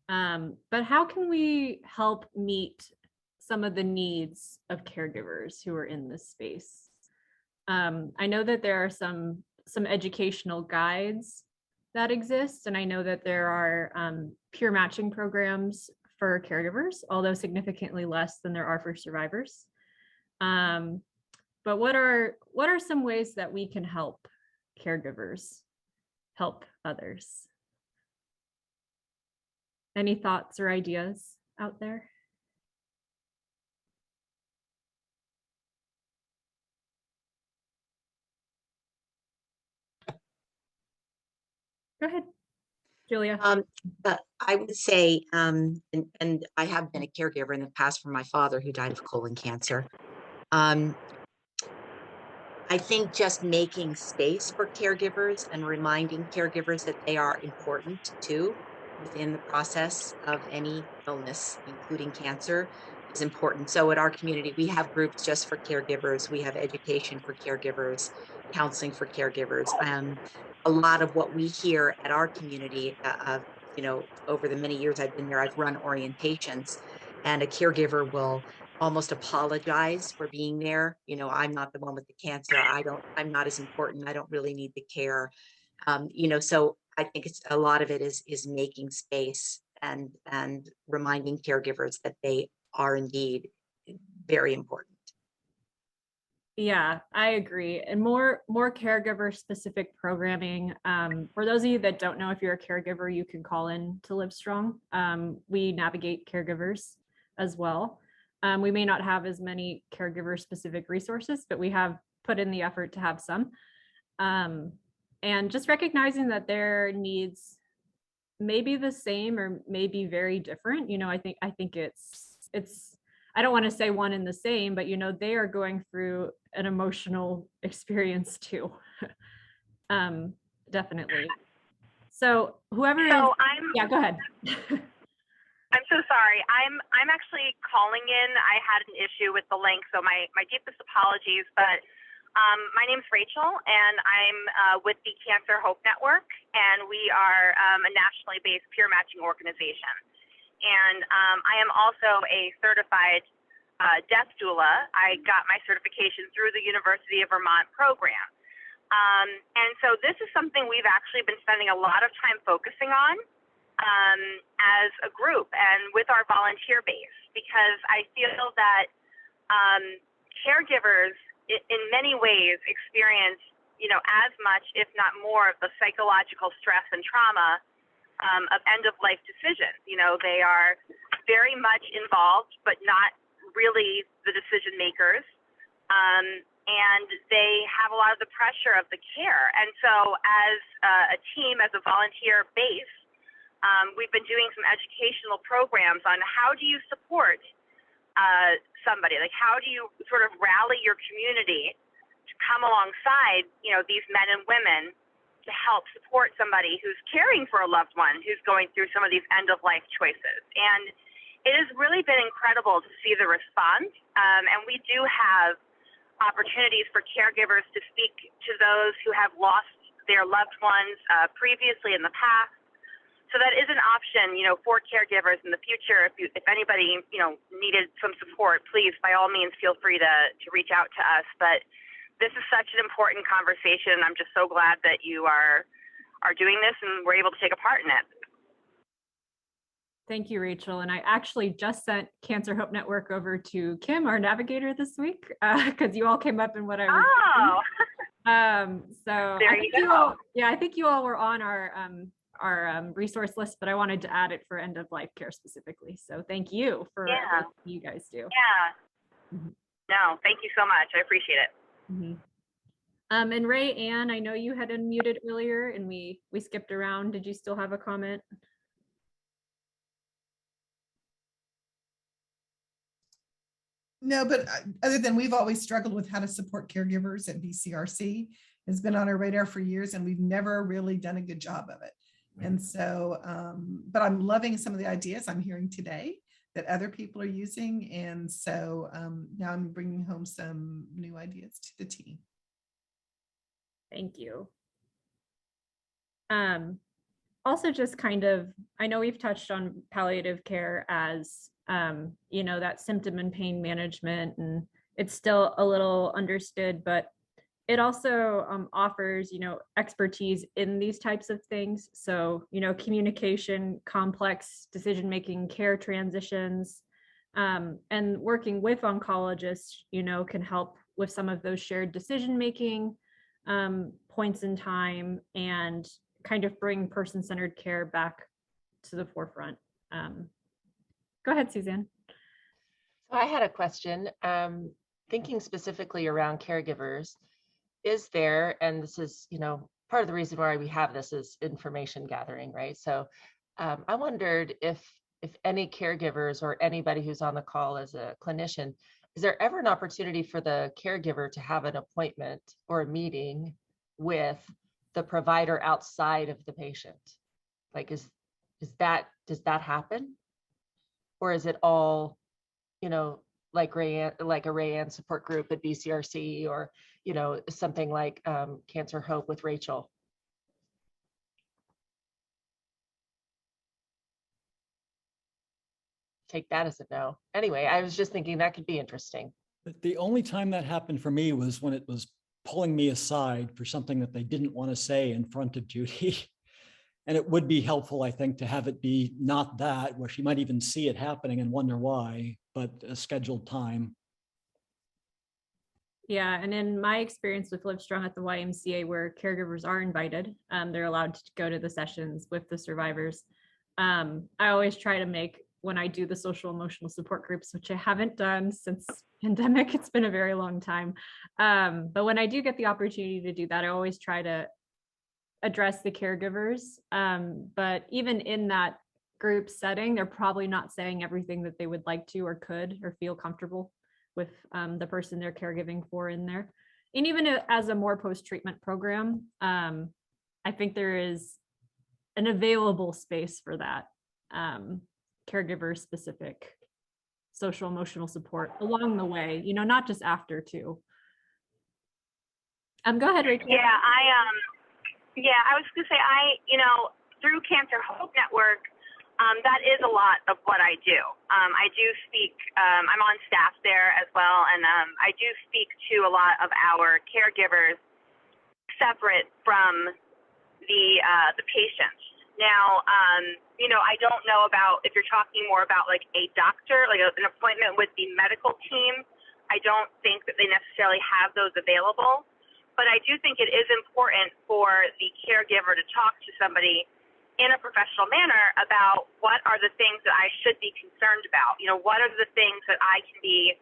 But how can we help meet some of the needs of caregivers who are in this space? I know that there are some educational guides that exist, and I know that there are peer matching programs for caregivers, although significantly less than there are for survivors. But what are some ways that we can help caregivers help others? Any thoughts or ideas out there? Go ahead, Julia. I would say, and I have been a caregiver in the past for my father who died of colon cancer. I think just making space for caregivers and reminding caregivers that they are important too within the process of any illness, including cancer, is important. So at our community, we have groups just for caregivers. We have education for caregivers, counseling for caregivers. A lot of what we hear at our community, over the many years I've been there, I've run orientations, and a caregiver will almost apologize for being there. I'm not the one with the cancer. I'm not as important. I don't really need the care. So I think it's a lot of it is making space and reminding caregivers that they are indeed very important. Yeah, I agree. And more caregiver specific programming. For those of you that don't know, if you're a caregiver, you can call in to Livestrong. We navigate caregivers as well. We may not have as many caregiver specific resources, but we have put in the effort to have some. And just recognizing that their needs may be the same or may be very different. I think it's I don't want to say one and the same, but they are going through an emotional experience too. Definitely. So whoever yeah, go ahead. I'm so sorry. I'm actually calling in. I had an issue with the link, so my deepest apologies. But my name's Rachel, and I'm with the Cancer Hope Network, and we are a nationally based peer matching organization. And I am also a certified death doula. I got my certification through the University of Vermont program. And so this is something we've actually been spending a lot of time focusing on as a group and with our volunteer base, because I feel that caregivers in many ways experience, as much, if not more, of the psychological stress and trauma of end-of-life decisions. They are very much involved, but not really the decision makers. And they have a lot of the pressure of the care. And so as a team, as a volunteer base, we've been doing some educational programs on how do you support somebody? Like, how do you sort of rally your community to come alongside, these men and women to help support somebody who's caring for a loved one who's going through some of these end-of-life choices. And it has really been incredible to see the response. And we do have opportunities for caregivers to speak to those who have lost their loved ones previously in the past. So that is an option, for caregivers in the future. If anybody, needed some support, please, by all means, feel free to reach out to us. But this is such an important conversation. I'm just so glad that you are doing this and we're able to take a part in it. Thank you, Rachel. And I actually just sent Cancer Hope Network over to Kim, our navigator this week, because you all came up in what I was doing. So there you go. I think you all were on our resource list, but I wanted to add it for end of life care specifically. So thank you for what you guys do. Yeah. Mm-hmm. No, thank you so much. I appreciate it. Mm-hmm. And Ray Ann, I know you had unmuted earlier and we skipped around. Did you still have a comment? No, but other than we've always struggled with how to support caregivers at BCRC, has been on our radar for years, and we've never really done a good job of it. And so, but I'm loving some of the ideas I'm hearing today that other people are using. And so now I'm bringing home some new ideas to the team. Thank you. Also just kind of, I know we've touched on palliative care as, you know, that symptom and pain management, and it's still a little understood, but it also offers, you know, expertise in these types of things. So, you know, communication, complex decision-making, care transitions, and working with oncologists, you know, can help with some of those shared decision-making points in time and kind of bring person-centered care back to the forefront. Go ahead, Suzanne. So I had a question, thinking specifically around caregivers. Is there, and this is, you know, part of the reason why we have this is information gathering, right? So I wondered if any caregivers or anybody who's on the call as a clinician, is there ever an opportunity for the caregiver to have an appointment or a meeting with the provider outside of the patient? Like, does that happen? Or is it all, you know, like a Rayanne support group at BCRC, or, you know, something like Cancer Hope with Rachel? Take that as a no. Anyway, I was just thinking that could be interesting. The only time that happened for me was when it was pulling me aside for something that they didn't want to say in front of Judy. And it would be helpful, I think, to have it be not that, where she might even see it happening and wonder why, but a scheduled time. Yeah, and in my experience with Livestrong at the YMCA, where caregivers are invited, they're allowed to go to the sessions with the survivors. I always try to make, when I do the social emotional support groups, which I haven't done since pandemic, it's been a very long time. But when I do get the opportunity to do that, I always try to address the caregivers. But even in that group setting, they're probably not saying everything that they would like to or could or feel comfortable with the person they're caregiving for in there. And even as a more post-treatment program, I think there is an available space for that caregiver specific social emotional support along the way, you know, not just after too. Go ahead, Rachel. Yeah, I was gonna say, you know, through Cancer Hope Network, that is a lot of what I do. I do speak, I'm on staff there as well, and I do speak to a lot of our caregivers separate from the patients. Now, you know, I don't know about if you're talking more about like a doctor, like an appointment with the medical team. I don't think that they necessarily have those available, but I do think it is important for the caregiver to talk to somebody in a professional manner about what are the things that I should be concerned about. You know, what are the things that I can be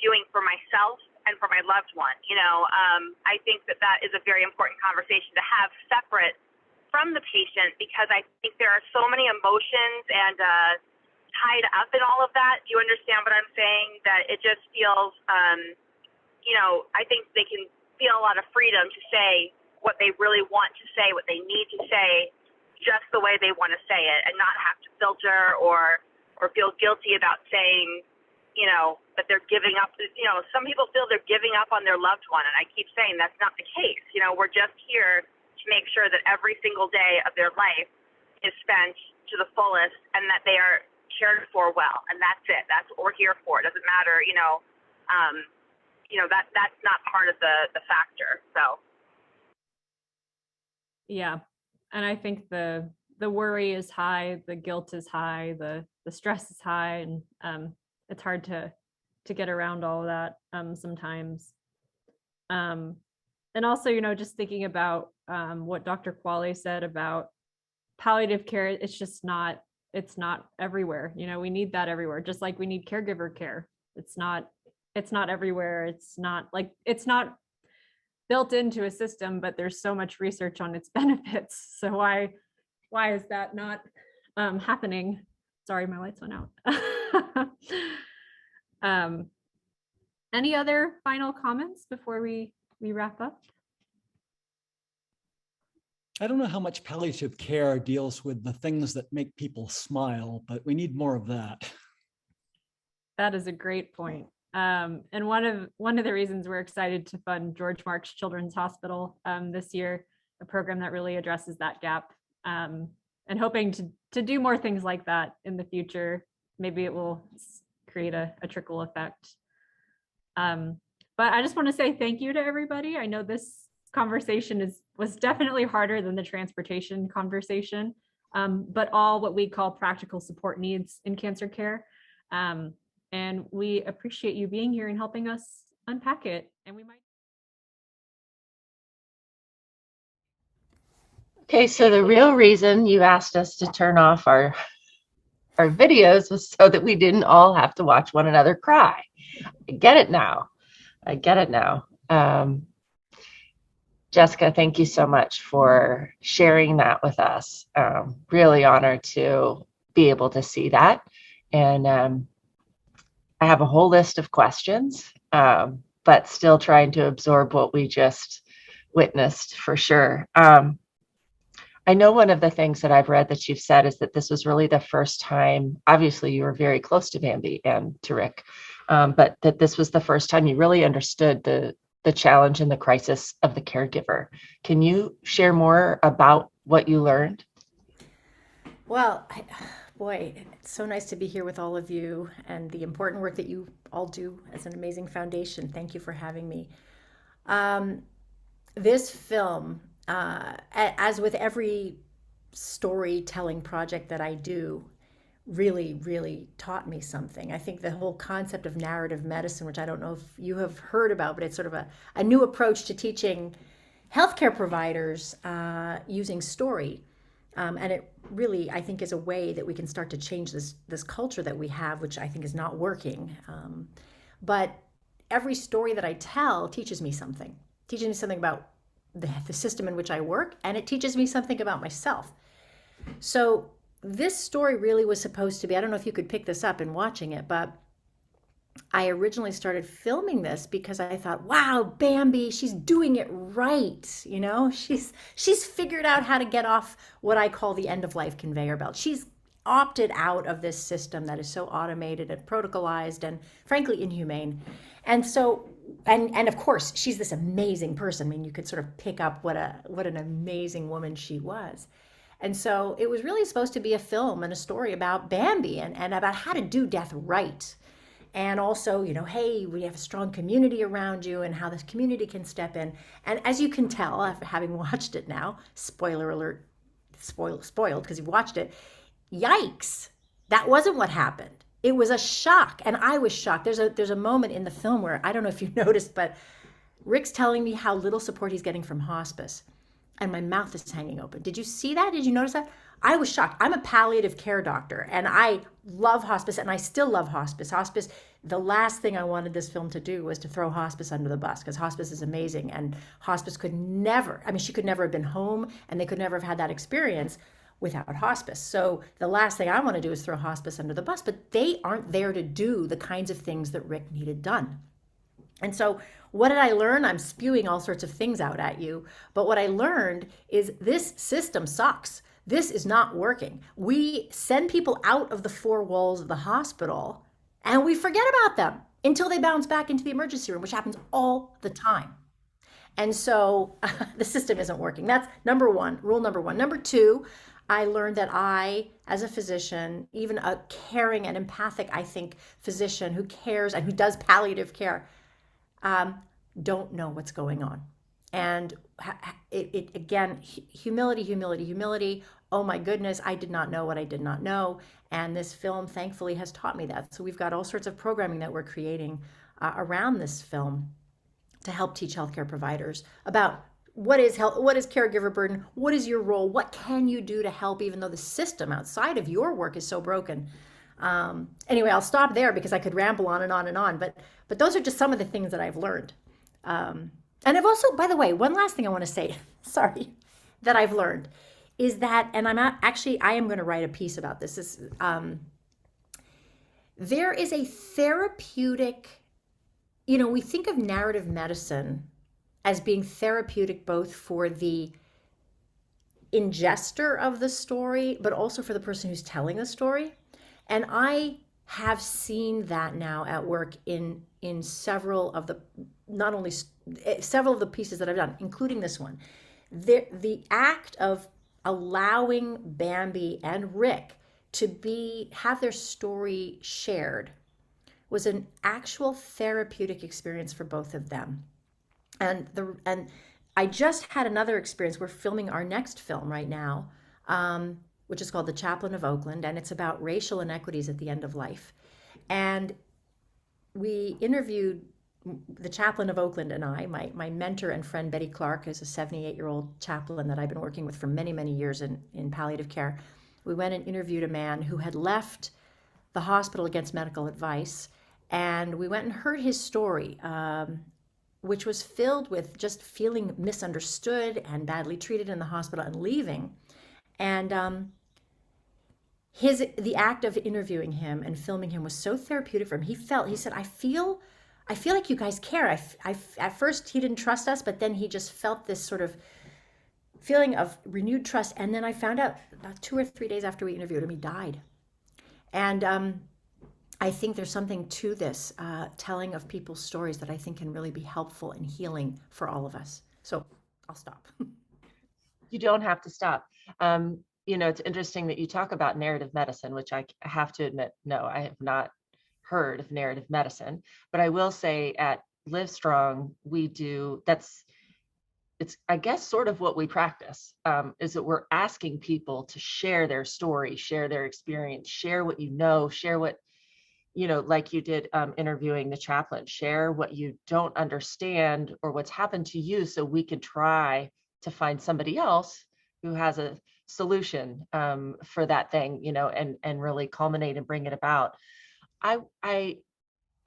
doing for myself and for my loved one. You know, I think that is a very important conversation to have separate from the patient, because I think there are so many emotions and tied up in all of that. Do you understand what I'm saying? That it just feels, you know, I think they can feel a lot of freedom to say what they really want to say, what they need to say, just the way they want to say it, and not have to filter or feel guilty about saying, you know, that they're giving up. You know, some people feel they're giving up on their loved one, and I keep saying that's not the case. You know, we're just here to make sure that every single day of their life is spent to the fullest and that they are cared for well, and that's it. That's what we're here for. It doesn't matter, you know, that's not part of the factor. So yeah, and I think the worry is high, the guilt is high, the stress is high, and it's hard to get around all of that sometimes. And also, you know, just thinking about what Dr. Wally said about palliative care, it's not everywhere. You know, we need that everywhere, just like we need caregiver care. It's not everywhere. It's not built into a system, but there's so much research on its benefits. So why is that not happening? Sorry, my lights went out. Any other final comments before we wrap up? I don't know how much palliative care deals with the things that make people smile, but we need more of that. That is a great point. And one of the reasons we're excited to fund George Marks Children's Hospital this year, a program that really addresses that gap, and hoping to do more things like that in the future. Maybe it will create a trickle effect. But I just want to say thank you to everybody. I know this conversation was definitely harder than the transportation conversation, but all what we call practical support needs in cancer care. And we appreciate you being here and helping us unpack it. And we might. Okay, so the real reason you asked us to turn off our videos was so that we didn't all have to watch one another cry. I get it now. Jessica, thank you so much for sharing that with us. Really honored to be able to see that. And I have a whole list of questions, but still trying to absorb what we just witnessed for sure. I know one of the things that I've read that you've said is that this was really the first time, obviously you were very close to Bambi and to Rick, but that this was the first time you really understood the challenge and the crisis of the caregiver. Can you share more about what you learned? Well, boy, it's so nice to be here with all of you and the important work that you all do as an amazing foundation. Thank you for having me. This film, as with every storytelling project that I do, really, really taught me something. I think the whole concept of narrative medicine, which I don't know if you have heard about, but it's sort of a new approach to teaching healthcare providers using story. And it really, I think, is a way that we can start to change this culture that we have, which I think is not working. But every story that I tell teaches me something about the system in which I work, and it teaches me something about myself. So this story really was supposed to be, I don't know if you could pick this up in watching it, but I originally started filming this because I thought, wow, Bambi, she's doing it right. You know, she's figured out how to get off what I call the end of life conveyor belt. She's opted out of this system that is so automated and protocolized and frankly inhumane. And so, and of course, she's this amazing person. I mean, you could sort of pick up what an amazing woman she was. And so it was really supposed to be a film and a story about Bambi and about how to do death right. And also, you know, hey, we have a strong community around you and how this community can step in. And as you can tell, after having watched it now, spoiler alert, spoiled because you've watched it, yikes, that wasn't what happened. It was a shock, and I was shocked. There's a moment in the film where, I don't know if you noticed, but Rick's telling me how little support he's getting from hospice, and my mouth is hanging open. Did you see that? Did you notice that? I was shocked. I'm a palliative care doctor, and I love hospice, and I still love hospice. Hospice, the last thing I wanted this film to do was to throw hospice under the bus, because hospice is amazing, and hospice could never, I mean, she could never have been home, and they could never have had that experience without hospice. So the last thing I want to do is throw hospice under the bus, but they aren't there to do the kinds of things that Rick needed done. And so what did I learn? I'm spewing all sorts of things out at you, but what I learned is this system sucks. This is not working. We send people out of the four walls of the hospital and we forget about them until they bounce back into the emergency room, which happens all the time. And so the system isn't working. That's number one, rule number one. Number two, I learned that I, as a physician, even a caring and empathic, I think, physician who cares and who does palliative care, don't know what's going on. And it again, humility. Oh my goodness, I did not know what I did not know. And this film, thankfully, has taught me that. So we've got all sorts of programming that we're creating around this film to help teach healthcare providers about what is caregiver burden, what is your role, what can you do to help, even though the system outside of your work is so broken. Anyway, I'll stop there because I could ramble on and on and on, but those are just some of the things that I've learned. And I've also, by the way, one last thing I want to say, sorry, that I've learned is that, and I am going to write a piece about this, there is a therapeutic we think of narrative medicine as being therapeutic both for the ingester of the story, but also for the person who's telling the story. And I have seen that now at work in several of the, not only several of the pieces that I've done, including this one. The act of allowing Bambi and Rick to have their story shared was an actual therapeutic experience for both of them. And I just had another experience. We're filming our next film right now, which is called The Chaplain of Oakland, and it's about racial inequities at the end of life. And we interviewed the Chaplain of Oakland and I, my mentor and friend Betty Clark, is a 78-year-old chaplain that I've been working with for many, many years in palliative care. We went and interviewed a man who had left the hospital against medical advice, and we went and heard his story, which was filled with just feeling misunderstood and badly treated in the hospital and leaving. And the act of interviewing him and filming him was so therapeutic for him. He said, I feel like you guys care. At first he didn't trust us, but then he just felt this sort of feeling of renewed trust. And then I found out about 2 or 3 days after we interviewed him, he died. And I think there's something to this telling of people's stories that I think can really be helpful and healing for all of us. So I'll stop. You don't have to stop. It's interesting that you talk about narrative medicine, which I have to admit, no, I have not heard of narrative medicine, but I will say at Livestrong, it's, I guess, sort of what we practice, is that we're asking people to share their story, share their experience, share what you know, share what, like you did interviewing the chaplain, share what you don't understand or what's happened to you so we can try to find somebody else who has a solution for that thing, and really culminate and bring it about. I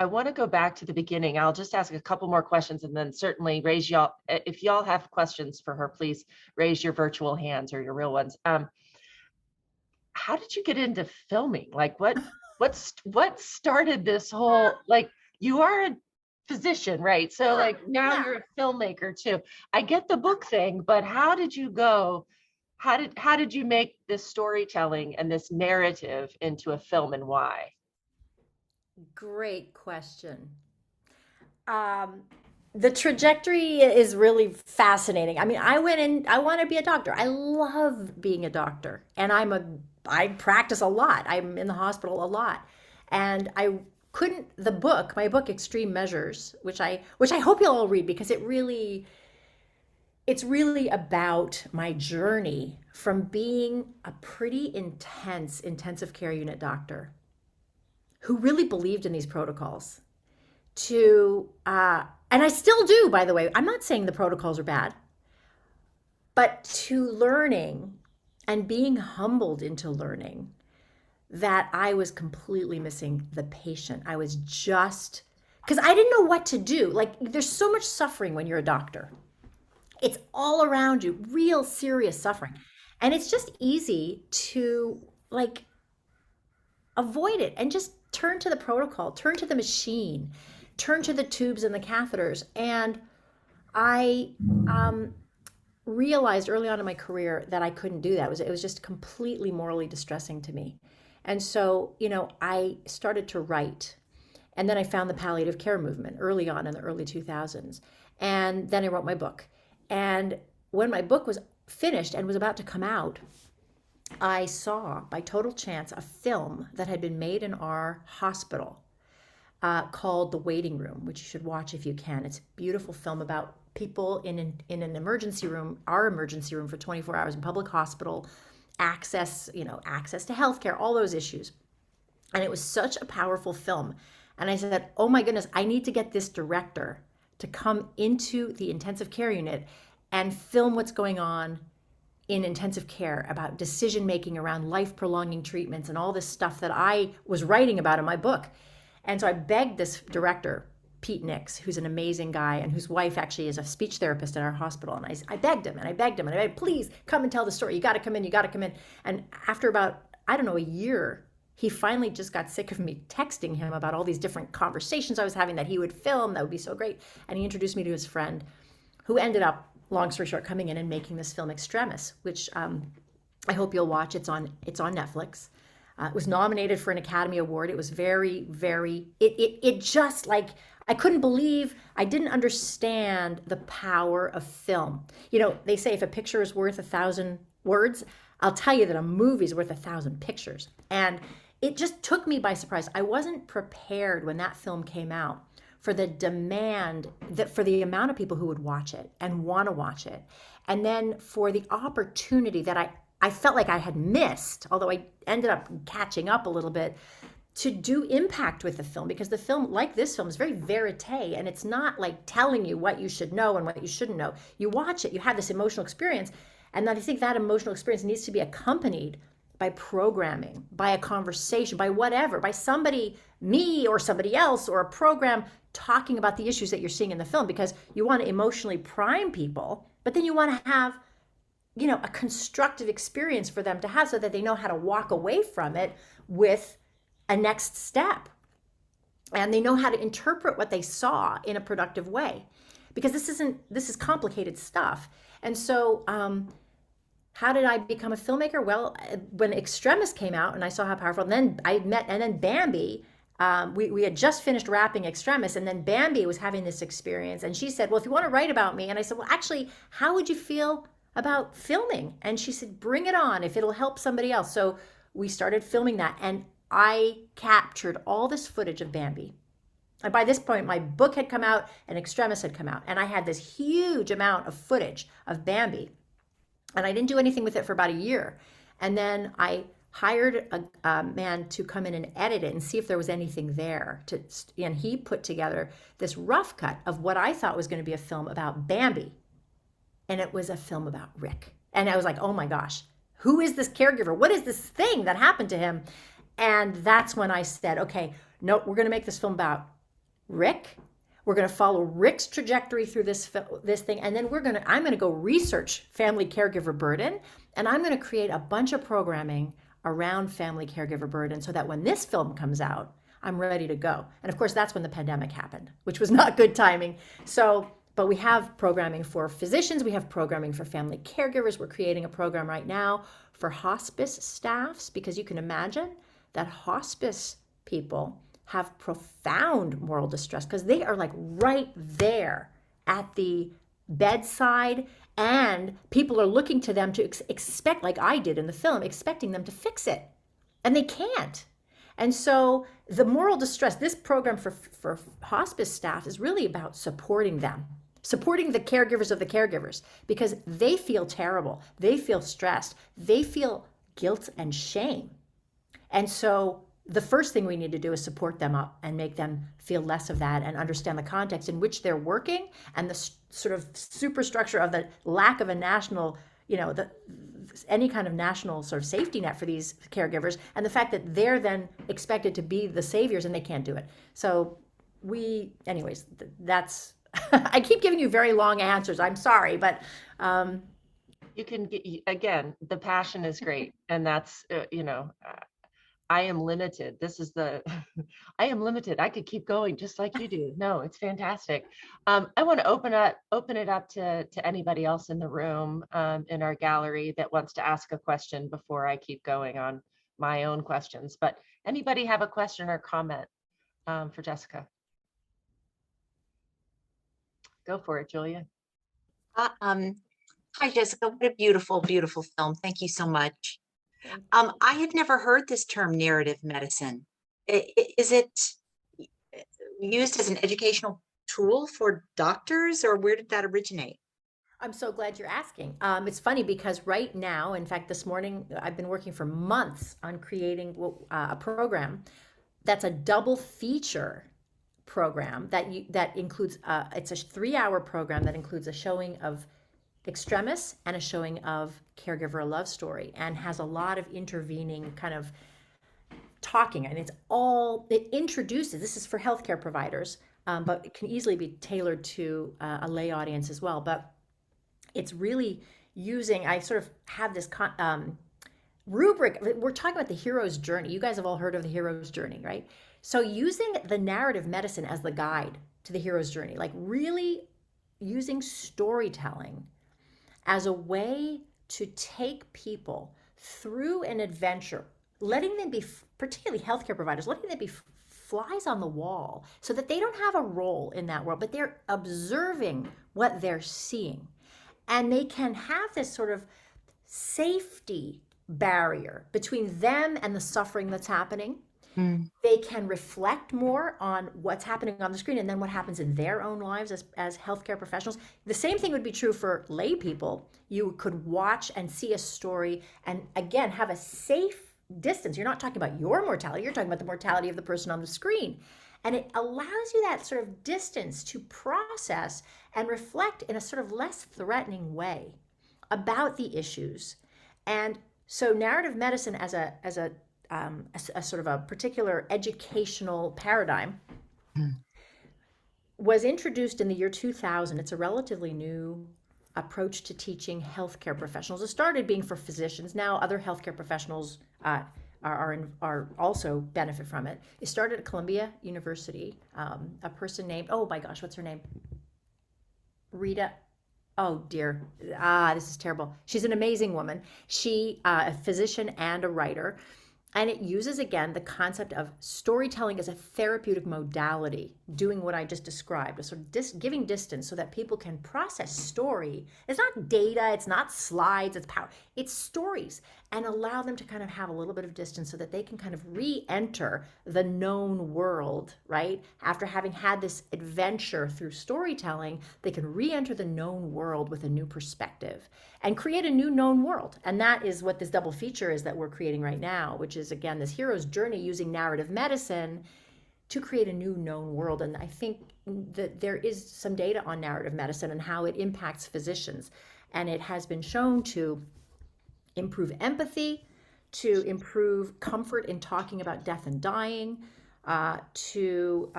want to go back to the beginning. I'll just ask a couple more questions and then certainly if y'all have questions for her, please raise your virtual hands or your real ones. How did you get into filming? Like what started this whole, like, you are a physician, right? So like now you're a filmmaker too. I get the book thing, but how did you go? How did you make this storytelling and this narrative into a film, and why? Great question. The trajectory is really fascinating. I mean, I went in, I want to be a doctor. I love being a doctor, and I practice a lot. I'm in the hospital a lot. And my book, Extreme Measures, which I hope you'll all read, because it's really about my journey from being a pretty intense intensive care unit doctor who really believed in these protocols to, and I still do, by the way. I'm not saying the protocols are bad, but to learning and being humbled into learning that I was completely missing the patient. I was just, because I didn't know what to do. Like, there's so much suffering when you're a doctor. It's all around you, real serious suffering. And it's just easy to like avoid it and just turn to the protocol, turn to the machine, turn to the tubes and the catheters. And I realized early on in my career that I couldn't do that. It was just completely morally distressing to me. And so, I started to write. And then I found the palliative care movement early on in the early 2000s. And then I wrote my book. And when my book was finished and was about to come out, I saw, by total chance, a film that had been made in our hospital called The Waiting Room, which you should watch if you can. It's a beautiful film about people in an emergency room, our emergency room for 24 hours in public hospital, access to healthcare, all those issues. And it was such a powerful film. And I said, oh my goodness, I need to get this director to come into the intensive care unit and film what's going on in intensive care about decision-making around life-prolonging treatments and all this stuff that I was writing about in my book. And so I begged this director, Pete Nix, who's an amazing guy and whose wife actually is a speech therapist in our hospital. And I begged him and I begged him and I begged, please come and tell the story. You got to come in, you got to come in. And after about, a year he finally just got sick of me texting him about all these different conversations I was having that he would film. That would be so great. And he introduced me to his friend, who ended up, long story short, coming in and making this film Extremis, which I hope you'll watch. It's on Netflix. It was nominated for an Academy Award. It was very, very, it just like, I couldn't believe, I didn't understand the power of film. You know, they say if a picture is worth 1,000 words, I'll tell you that a movie is worth 1,000 pictures. And it just took me by surprise. I wasn't prepared when that film came out for the demand, that for the amount of people who would watch it and want to watch it. And then for the opportunity that I felt like I had missed, although I ended up catching up a little bit, to do impact with the film, because the film, like this film, is very verite, and it's not like telling you what you should know and what you shouldn't know. You watch it, you have this emotional experience, and I think that emotional experience needs to be accompanied by programming, by a conversation, by whatever, by somebody, me or somebody else, or a program talking about the issues that you're seeing in the film, because you want to emotionally prime people, but then you want to have, you know, a constructive experience for them to have so that they know how to walk away from it with a next step. And they know how to interpret what they saw in a productive way, because this is complicated stuff. And so, how did I become a filmmaker? Well, when Extremis came out and I saw how powerful, and then Bambi, we had just finished wrapping Extremis, and then Bambi was having this experience, and she said, well, if you want to write about me, and I said, well, actually, how would you feel about filming? And she said, bring it on if it'll help somebody else. So we started filming that, and I captured all this footage of Bambi. And by this point, my book had come out and Extremis had come out, and I had this huge amount of footage of Bambi. And I didn't do anything with it for about a year. And then I hired a man to come in and edit it and see if there was anything there. And he put together this rough cut of what I thought was going to be a film about Bambi. And it was a film about Rick. And I was like, oh my gosh, who is this caregiver? What is this thing that happened to him? And that's when I said, okay, no, we're going to make this film about Rick. We're going to follow Rick's trajectory through this thing. And then I'm going to go research family caregiver burden. And I'm going to create a bunch of programming around family caregiver burden so that when this film comes out, I'm ready to go. And of course, that's when the pandemic happened, which was not good timing. So, but we have programming for physicians. We have programming for family caregivers. We're creating a program right now for hospice staffs, because you can imagine that hospice people have profound moral distress because they are like right there at the bedside, and people are looking to them to expect, like I did in the film, expecting them to fix it, and they can't. And so the moral distress, this program for hospice staff is really about supporting them, supporting the caregivers of the caregivers, because they feel terrible, they feel stressed, they feel guilt and shame. And so the first thing we need to do is support them up and make them feel less of that and understand the context in which they're working and the sort of superstructure of the lack of a national, any kind of national sort of safety net for these caregivers, and the fact that they're then expected to be the saviors and they can't do it. So that's, I keep giving you very long answers. I'm sorry, but you can get, again, the passion is great. And that's, I am limited. I am limited. I could keep going just like you do. No, it's fantastic. I want to open it up to anybody else in the room, in our gallery that wants to ask a question before I keep going on my own questions. But anybody have a question or comment for Jessica? Go for it, Julia. Hi, Jessica. What a beautiful, beautiful film. Thank you so much. I had never heard this term narrative medicine. Is it used as an educational tool for doctors, or where did that originate? I'm so glad you're asking. It's funny because right now, in fact, this morning, I've been working for months on creating a program that's a double feature program that includes, it's a 3-hour program that includes a showing of Extremis and a showing of Caregiver, a love story, and has a lot of intervening kind of talking. And it introduces, this is for healthcare providers, but it can easily be tailored to a lay audience as well. But it's really using, I sort of have this rubric, we're talking about the hero's journey. You guys have all heard of the hero's journey, right? So using the narrative medicine as the guide to the hero's journey, like really using storytelling as a way to take people through an adventure, letting them be, particularly healthcare providers, letting them be flies on the wall so that they don't have a role in that world, but they're observing what they're seeing. And they can have this sort of safety barrier between them and the suffering that's happening. They can reflect more on what's happening on the screen and then what happens in their own lives as healthcare professionals. The same thing would be true for lay people. You could watch and see a story and again, have a safe distance. You're not talking about your mortality. You're talking about the mortality of the person on the screen. And it allows you that sort of distance to process and reflect in a sort of less threatening way about the issues. And so narrative medicine as a sort of a particular educational paradigm was introduced in the year 2000. It's a relatively new approach to teaching healthcare professionals. It started being for physicians. Now other healthcare professionals are also benefit from it. It started at Columbia University. A person named, oh my gosh, what's her name? Rita. Oh dear. This is terrible. She's an amazing woman. She, a physician and a writer. And it uses, again, the concept of storytelling as a therapeutic modality, doing what I just described, a sort of giving distance so that people can process story. It's not data, it's not slides, it's power. It's stories, and allow them to kind of have a little bit of distance so that they can kind of re-enter the known world, right? After having had this adventure through storytelling, they can re-enter the known world with a new perspective and create a new known world. And that is what this double feature is that we're creating right now, which is, again, this hero's journey using narrative medicine to create a new known world. And I think that there is some data on narrative medicine and how it impacts physicians. And it has been shown to improve empathy, to improve comfort in talking about death and dying, actually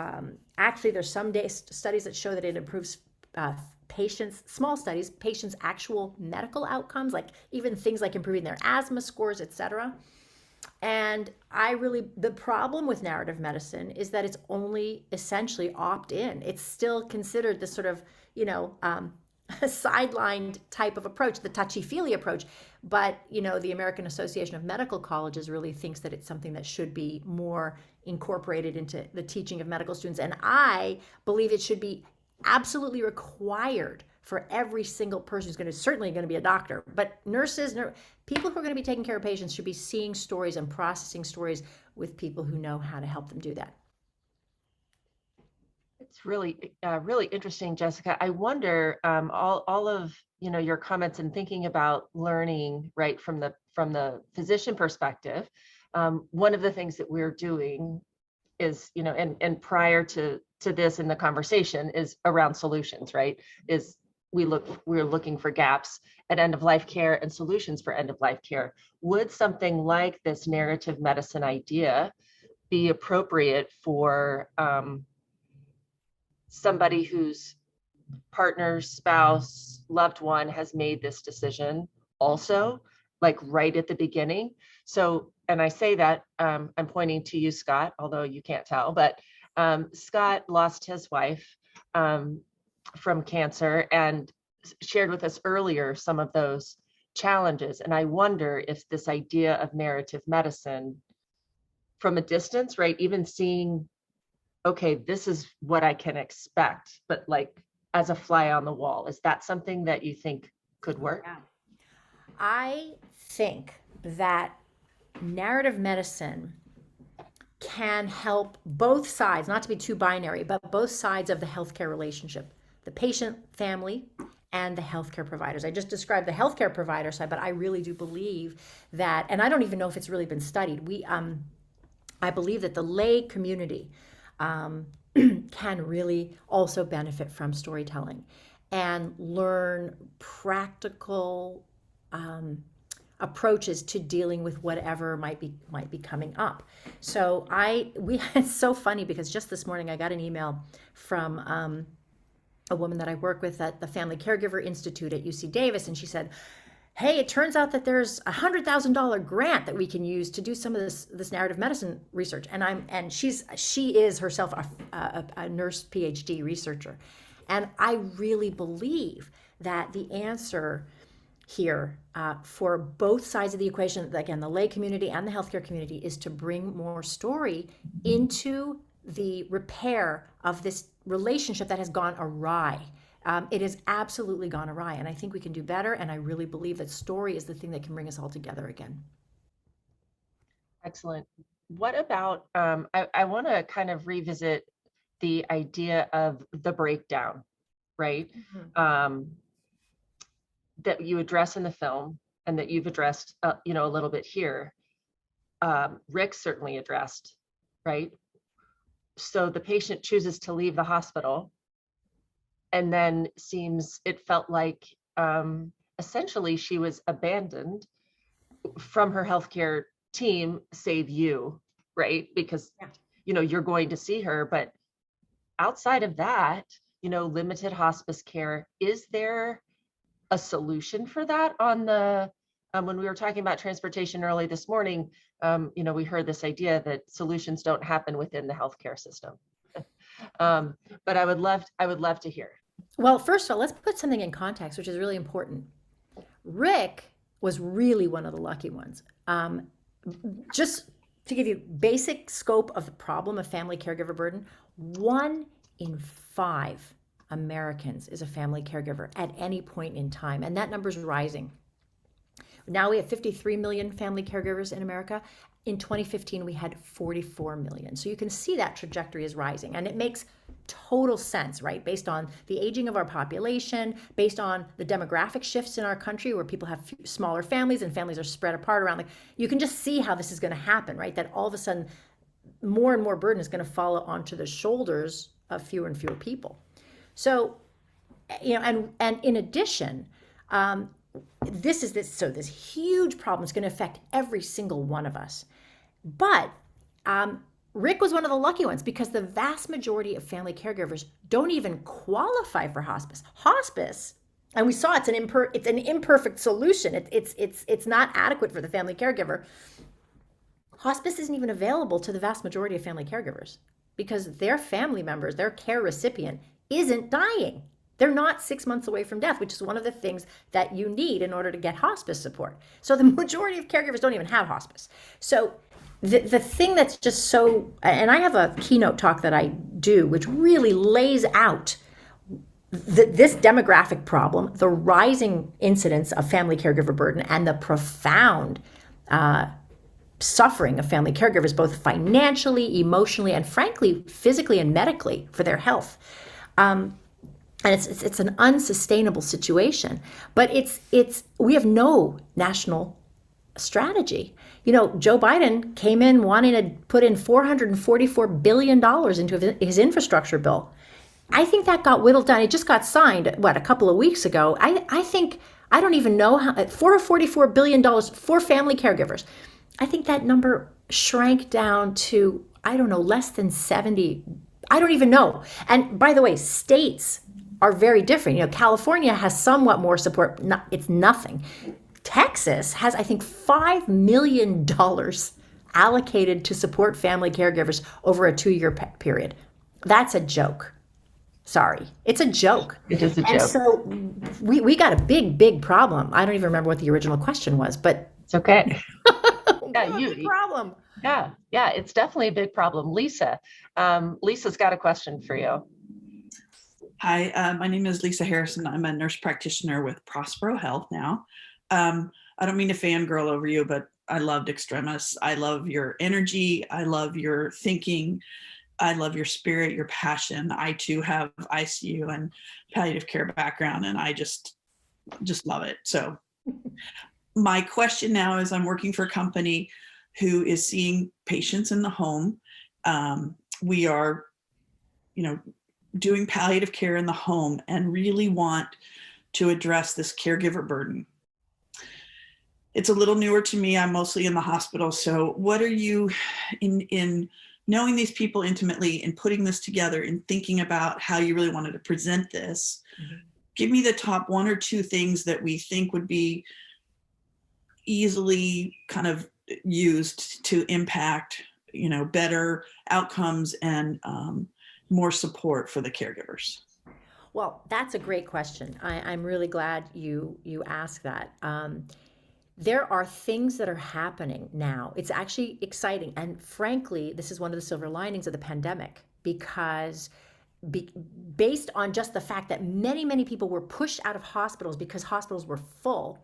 there's some studies that show that it improves patients, small studies, patients' actual medical outcomes, like even things like improving their asthma scores, etc. And the problem with narrative medicine is that it's only essentially opt-in. It's still considered this sort of, a sidelined type of approach, the touchy-feely approach. But, the American Association of Medical Colleges really thinks that it's something that should be more incorporated into the teaching of medical students. And I believe it should be absolutely required for every single person who's certainly going to be a doctor, but nurses, people who are going to be taking care of patients should be seeing stories and processing stories with people who know how to help them do that. It's really, really interesting, Jessica. I wonder, all of your comments and thinking about learning right from the physician perspective. One of the things that we're doing is, and prior to this in the conversation is around solutions, right? We're looking for gaps at end of life care and solutions for end of life care. Would something like this narrative medicine idea be appropriate for somebody whose partner, spouse, loved one has made this decision also, like right at the beginning? So, and I say that, I'm pointing to you, Scott, although you can't tell, but Scott lost his wife from cancer and shared with us earlier some of those challenges. And I wonder if this idea of narrative medicine from a distance, right, even seeing, okay, this is what I can expect, but like as a fly on the wall, is that something that you think could work? Yeah. I think that narrative medicine can help both sides, not to be too binary, but both sides of the healthcare relationship, the patient, family, and the healthcare providers. I just described the healthcare provider side, but I really do believe that, and I don't even know if it's really been studied. I believe that the lay community can really also benefit from storytelling and learn practical approaches to dealing with whatever might be coming up. So it's so funny because just this morning I got an email from a woman that I work with at the Family Caregiver Institute at UC Davis, and she said, hey, it turns out that there's $100,000 grant that we can use to do some of this narrative medicine research. And she is herself a nurse PhD researcher. And I really believe that the answer here for both sides of the equation, again, the lay community and the healthcare community, is to bring more story into the repair of this relationship that has gone awry. It has absolutely gone awry, and I think we can do better, and I really believe that story is the thing that can bring us all together again. Excellent. What about, I want to kind of revisit the idea of the breakdown, right? That you address in the film and that you've addressed, a little bit here. Rick certainly addressed, right? So the patient chooses to leave the hospital, and then it felt like essentially she was abandoned from her healthcare team, save you, right? Because, you're going to see her, but outside of that, limited hospice care, is there a solution for that on the, when we were talking about transportation early this morning, we heard this idea that solutions don't happen within the healthcare system. But I would love to hear. Well, first of all, let's put something in context, which is really important. Rick was really one of the lucky ones. Just to give you basic scope of the problem of family caregiver burden, 1 in 5 Americans is a family caregiver at any point in time, and that number is rising. Now we have 53 million family caregivers in America. In 2015, we had 44 million. So you can see that trajectory is rising, and it makes total sense, right? Based on the aging of our population, based on the demographic shifts in our country where people have smaller families and families are spread apart around. You can just see how this is going to happen, right? That all of a sudden, more and more burden is going to fall onto the shoulders of fewer and fewer people. So, and in addition, this huge problem is going to affect every single one of us. But Rick was one of the lucky ones, because the vast majority of family caregivers don't even qualify for hospice. Hospice, and we saw it's an imperfect solution. It's not adequate for the family caregiver. Hospice isn't even available to the vast majority of family caregivers because their family members, their care recipient, isn't dying. They're not 6 months away from death, which is one of the things that you need in order to get hospice support. So the majority of caregivers don't even have hospice. So the thing that's just so, and I have a keynote talk that I do, which really lays out this demographic problem, the rising incidence of family caregiver burden, and the profound suffering of family caregivers, both financially, emotionally, and frankly, physically and medically for their health. And it's an unsustainable situation, but we have no national strategy. Joe Biden came in wanting to put in $444 billion into his infrastructure bill. I think that got whittled down. It just got signed, a couple of weeks ago. I don't even know how, $444 billion for family caregivers. I think that number shrank down to, less than 70. I don't even know. And by the way, states are very different. California has somewhat more support. It's nothing. Texas has, I think, $5 million allocated to support family caregivers over a 2-year period. That's a joke. Sorry, it's a joke. It is a joke. And so we got a big problem. I don't even remember what the original question was, but it's okay. Big problem. Yeah, it's definitely a big problem. Lisa, Lisa's got a question for you. Hi, my name is Lisa Harrison. I'm a nurse practitioner with Prospero Health now. I don't mean to fangirl over you, but I loved Extremis. I love your energy. I love your thinking. I love your spirit, your passion. I too have ICU and palliative care background, and I just love it. So my question now is, I'm working for a company who is seeing patients in the home. We are, doing palliative care in the home and really want to address this caregiver burden. It's a little newer to me. I'm mostly in the hospital. So what are you, in knowing these people intimately and putting this together and thinking about how you really wanted to present this, give me the top 1 or 2 things that we think would be easily kind of used to impact, better outcomes and more support for the caregivers? Well, that's a great question. I'm really glad you asked that. There are things that are happening now. It's actually exciting. And frankly, this is one of the silver linings of the pandemic, because based on just the fact that many, many people were pushed out of hospitals because hospitals were full,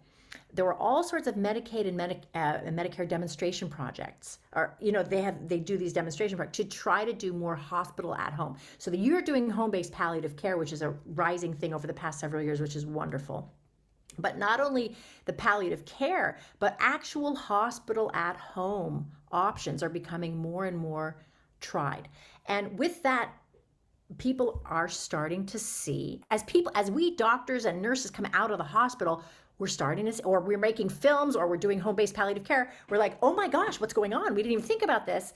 there were all sorts of Medicaid and Medicare demonstration projects, or they do these demonstration projects to try to do more hospital at home. So that you're doing home-based palliative care, which is a rising thing over the past several years, which is wonderful. But not only the palliative care, but actual hospital at home options are becoming more and more tried. And with that, people are starting to see, as we doctors and nurses come out of the hospital, we're starting to, or we're making films, or we're doing home-based palliative care. We're like, oh my gosh, what's going on? We didn't even think about this.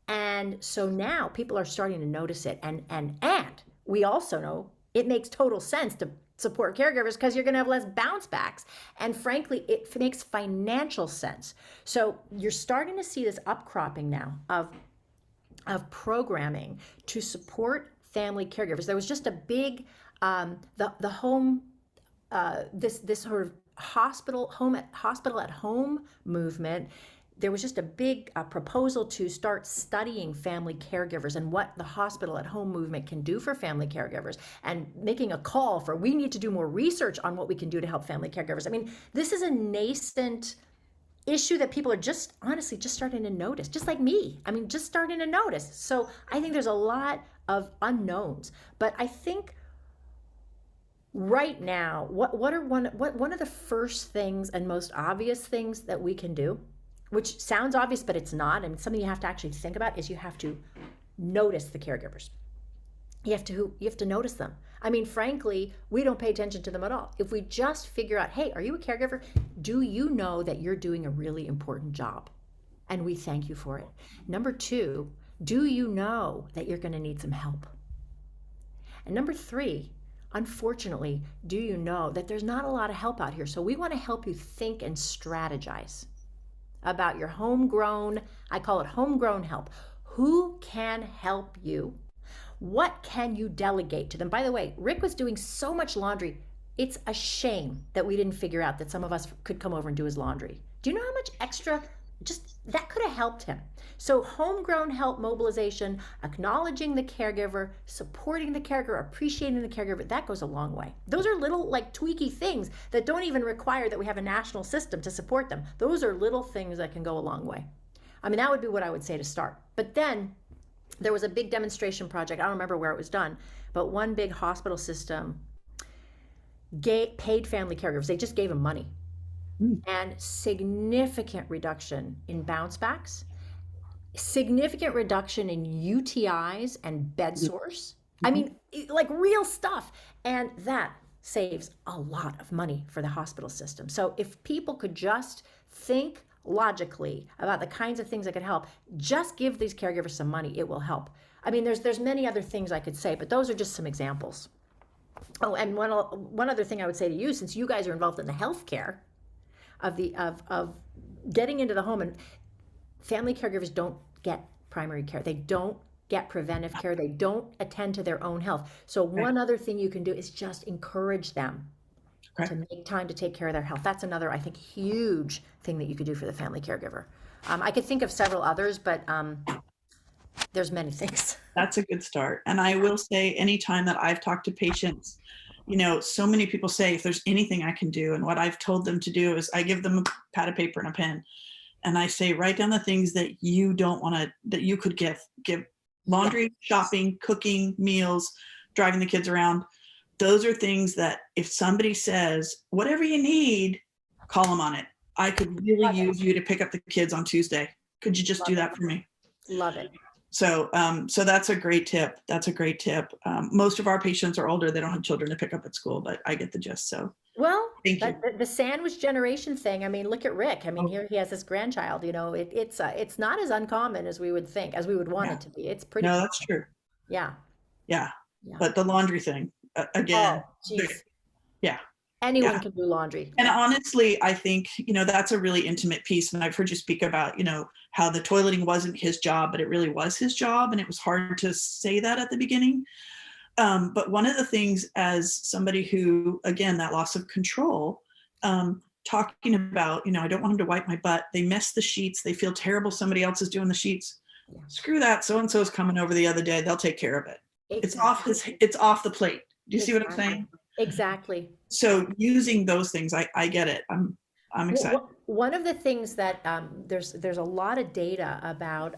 And so now people are starting to notice it. And we also know it makes total sense to support caregivers, because you're going to have less bounce backs. And frankly, it makes financial sense. So you're starting to see this upcropping now of programming to support family caregivers. There was just a big, the home, this sort of hospital at home movement. There was just a big proposal to start studying family caregivers and what the hospital at home movement can do for family caregivers, and making a call for, we need to do more research on what we can do to help family caregivers. I mean, this is a nascent issue that people are just starting to notice, just like me. I mean, just starting to notice. So I think there's a lot of unknowns, but I think right now, what are one of the first things and most obvious things that we can do, which sounds obvious, but it's not, and something you have to actually think about, is you have to notice the caregivers. You have to notice them. I mean, frankly, we don't pay attention to them at all. If we just figure out, hey, are you a caregiver? Do you know that you're doing a really important job? And we thank you for it. Number two, do you know that you're going to need some help? And number three, unfortunately, do you know that there's not a lot of help out here? So we want to help you think and strategize about your homegrown, I call it homegrown help. Who can help you? What can you delegate to them? By the way, Rick was doing so much laundry. It's a shame that we didn't figure out that some of us could come over and do his laundry. Do you know how much extra just that could have helped him? So homegrown help mobilization, acknowledging the caregiver, supporting the caregiver, appreciating the caregiver, that goes a long way. Those are little like tweaky things that don't even require that we have a national system to support them. Those are little things that can go a long way. I mean, that would be what I would say to start. But then there was a big demonstration project. I don't remember where it was done, but one big hospital system paid family caregivers. They just gave them money. And significant reduction in bounce backs, significant reduction in UTIs and bed sores. I mean, like real stuff. And that saves a lot of money for the hospital system. So if people could just think logically about the kinds of things that could help, just give these caregivers some money, it will help. I mean, there's many other things I could say, but those are just some examples. Oh, and one other thing I would say to you, since you guys are involved in the healthcare of getting into the home, and family caregivers don't get primary care. They don't get preventive care. They don't attend to their own health. So one other thing you can do is just encourage them to make time to take care of their health. That's another, I think, huge thing that you could do for the family caregiver. I could think of several others, but there's many things. That's a good start. And I will say, anytime that I've talked to patients, so many people say, if there's anything I can do, and what I've told them to do is I give them a pad of paper and a pen. And I say, write down the things that you don't want to, that you could give laundry, shopping, cooking, meals, driving the kids around. Those are things that if somebody says, whatever you need, call them on it. I could really use you to pick up the kids on Tuesday. Could you just do that for me? Love it. So that's a great tip. That's a great tip. Most of our patients are older. They don't have children to pick up at school, but I get the gist. So well, thank you. The sandwich generation thing. I mean, look at Rick. I mean, here he has this grandchild. It's not as uncommon as we would think, as we would want it to be. It's pretty. No, that's true. Yeah. Yeah. But the laundry thing again. Oh, geez. Yeah. Anyone Yeah. can do laundry. And honestly, I think, that's a really intimate piece. And I've heard you speak about, how the toileting wasn't his job, but it really was his job. And it was hard to say that at the beginning. But one of the things, as somebody who, again, that loss of control, talking about, I don't want him to wipe my butt. They mess the sheets. They feel terrible. Somebody else is doing the sheets. Screw that. So-and-so is coming over the other day. They'll take care of it. Exactly. It's off the plate. Do you see what I'm saying? Exactly. So using those things, I get it. I'm excited. One of the things that there's a lot of data about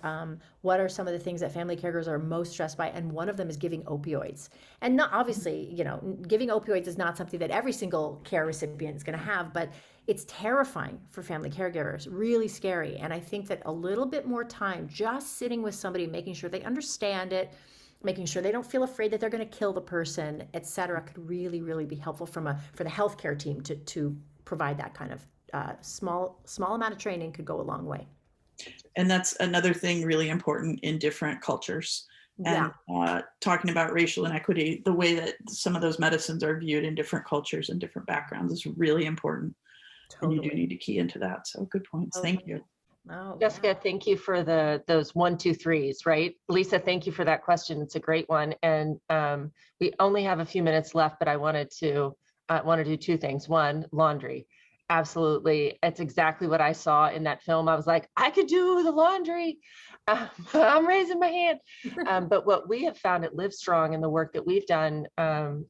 what are some of the things that family caregivers are most stressed by, and one of them is giving opioids. And not obviously, giving opioids is not something that every single care recipient is going to have, but it's terrifying for family caregivers, really scary. And I think that a little bit more time just sitting with somebody, making sure they understand it, making sure they don't feel afraid that they're going to kill the person, et cetera, could really, really be helpful for the healthcare team to provide that kind of small amount of training could go a long way. And that's another thing really important in different cultures. And talking about racial inequity, the way that some of those medicines are viewed in different cultures and different backgrounds is really important. Totally. And you do need to key into that. So good points. Totally. Thank you. Oh, Jessica, thank you for those 1, 2, 3s, right? Lisa, thank you for that question. It's a great one. And we only have a few minutes left, but I wanted to do 2 things. One, laundry. Absolutely. It's exactly what I saw in that film. I was like, I could do the laundry. I'm raising my hand. But what we have found at Livestrong and the work that we've done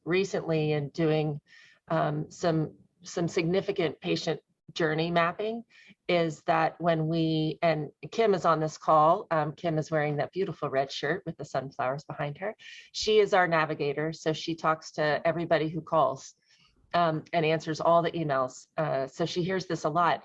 recently in doing some significant patient journey mapping is that when and Kim is on this call, Kim is wearing that beautiful red shirt with the sunflowers behind her. She is our navigator. So she talks to everybody who calls and answers all the emails. So she hears this a lot.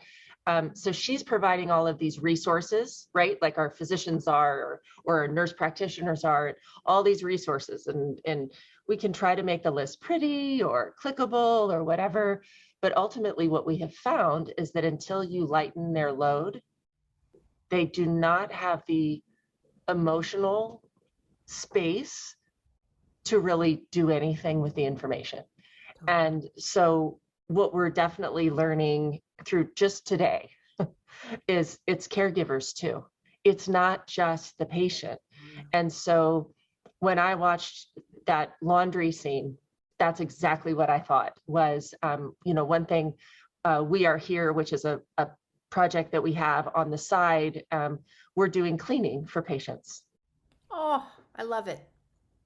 So she's providing all of these resources, right? Like our physicians are, or our nurse practitioners are, all these resources. And we can try to make the list pretty or clickable or whatever. But ultimately what we have found is that until you lighten their load, they do not have the emotional space to really do anything with the information. And so what we're definitely learning through just today is it's caregivers too. It's not just the patient. And so when I watched that laundry scene, that's exactly what I thought was, one thing, We Are Here, which is a project that we have on the side. We're doing cleaning for patients. Oh, I love it.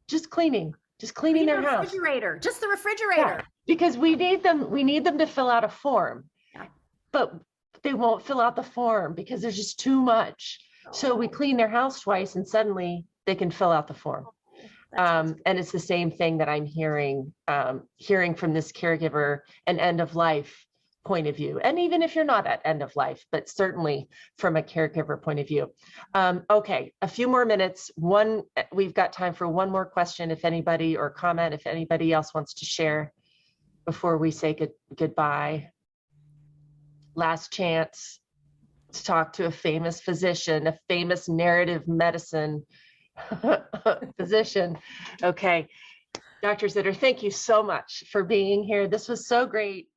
Just cleaning their house. Refrigerator, just the refrigerator. Yeah, because we need them to fill out a form, but they won't fill out the form because there's just too much. So we clean their house twice and suddenly they can fill out the form. And it's the same thing that I'm hearing from this caregiver and end of life point of view. And even if you're not at end of life, but certainly from a caregiver point of view. Okay, a few more minutes. We've got time for one more question, if anybody, or comment, if anybody else wants to share before we say goodbye. Last chance to talk to a famous physician, a famous narrative medicine physician. Okay, Dr. Zitter, thank you so much for being here. This was so great.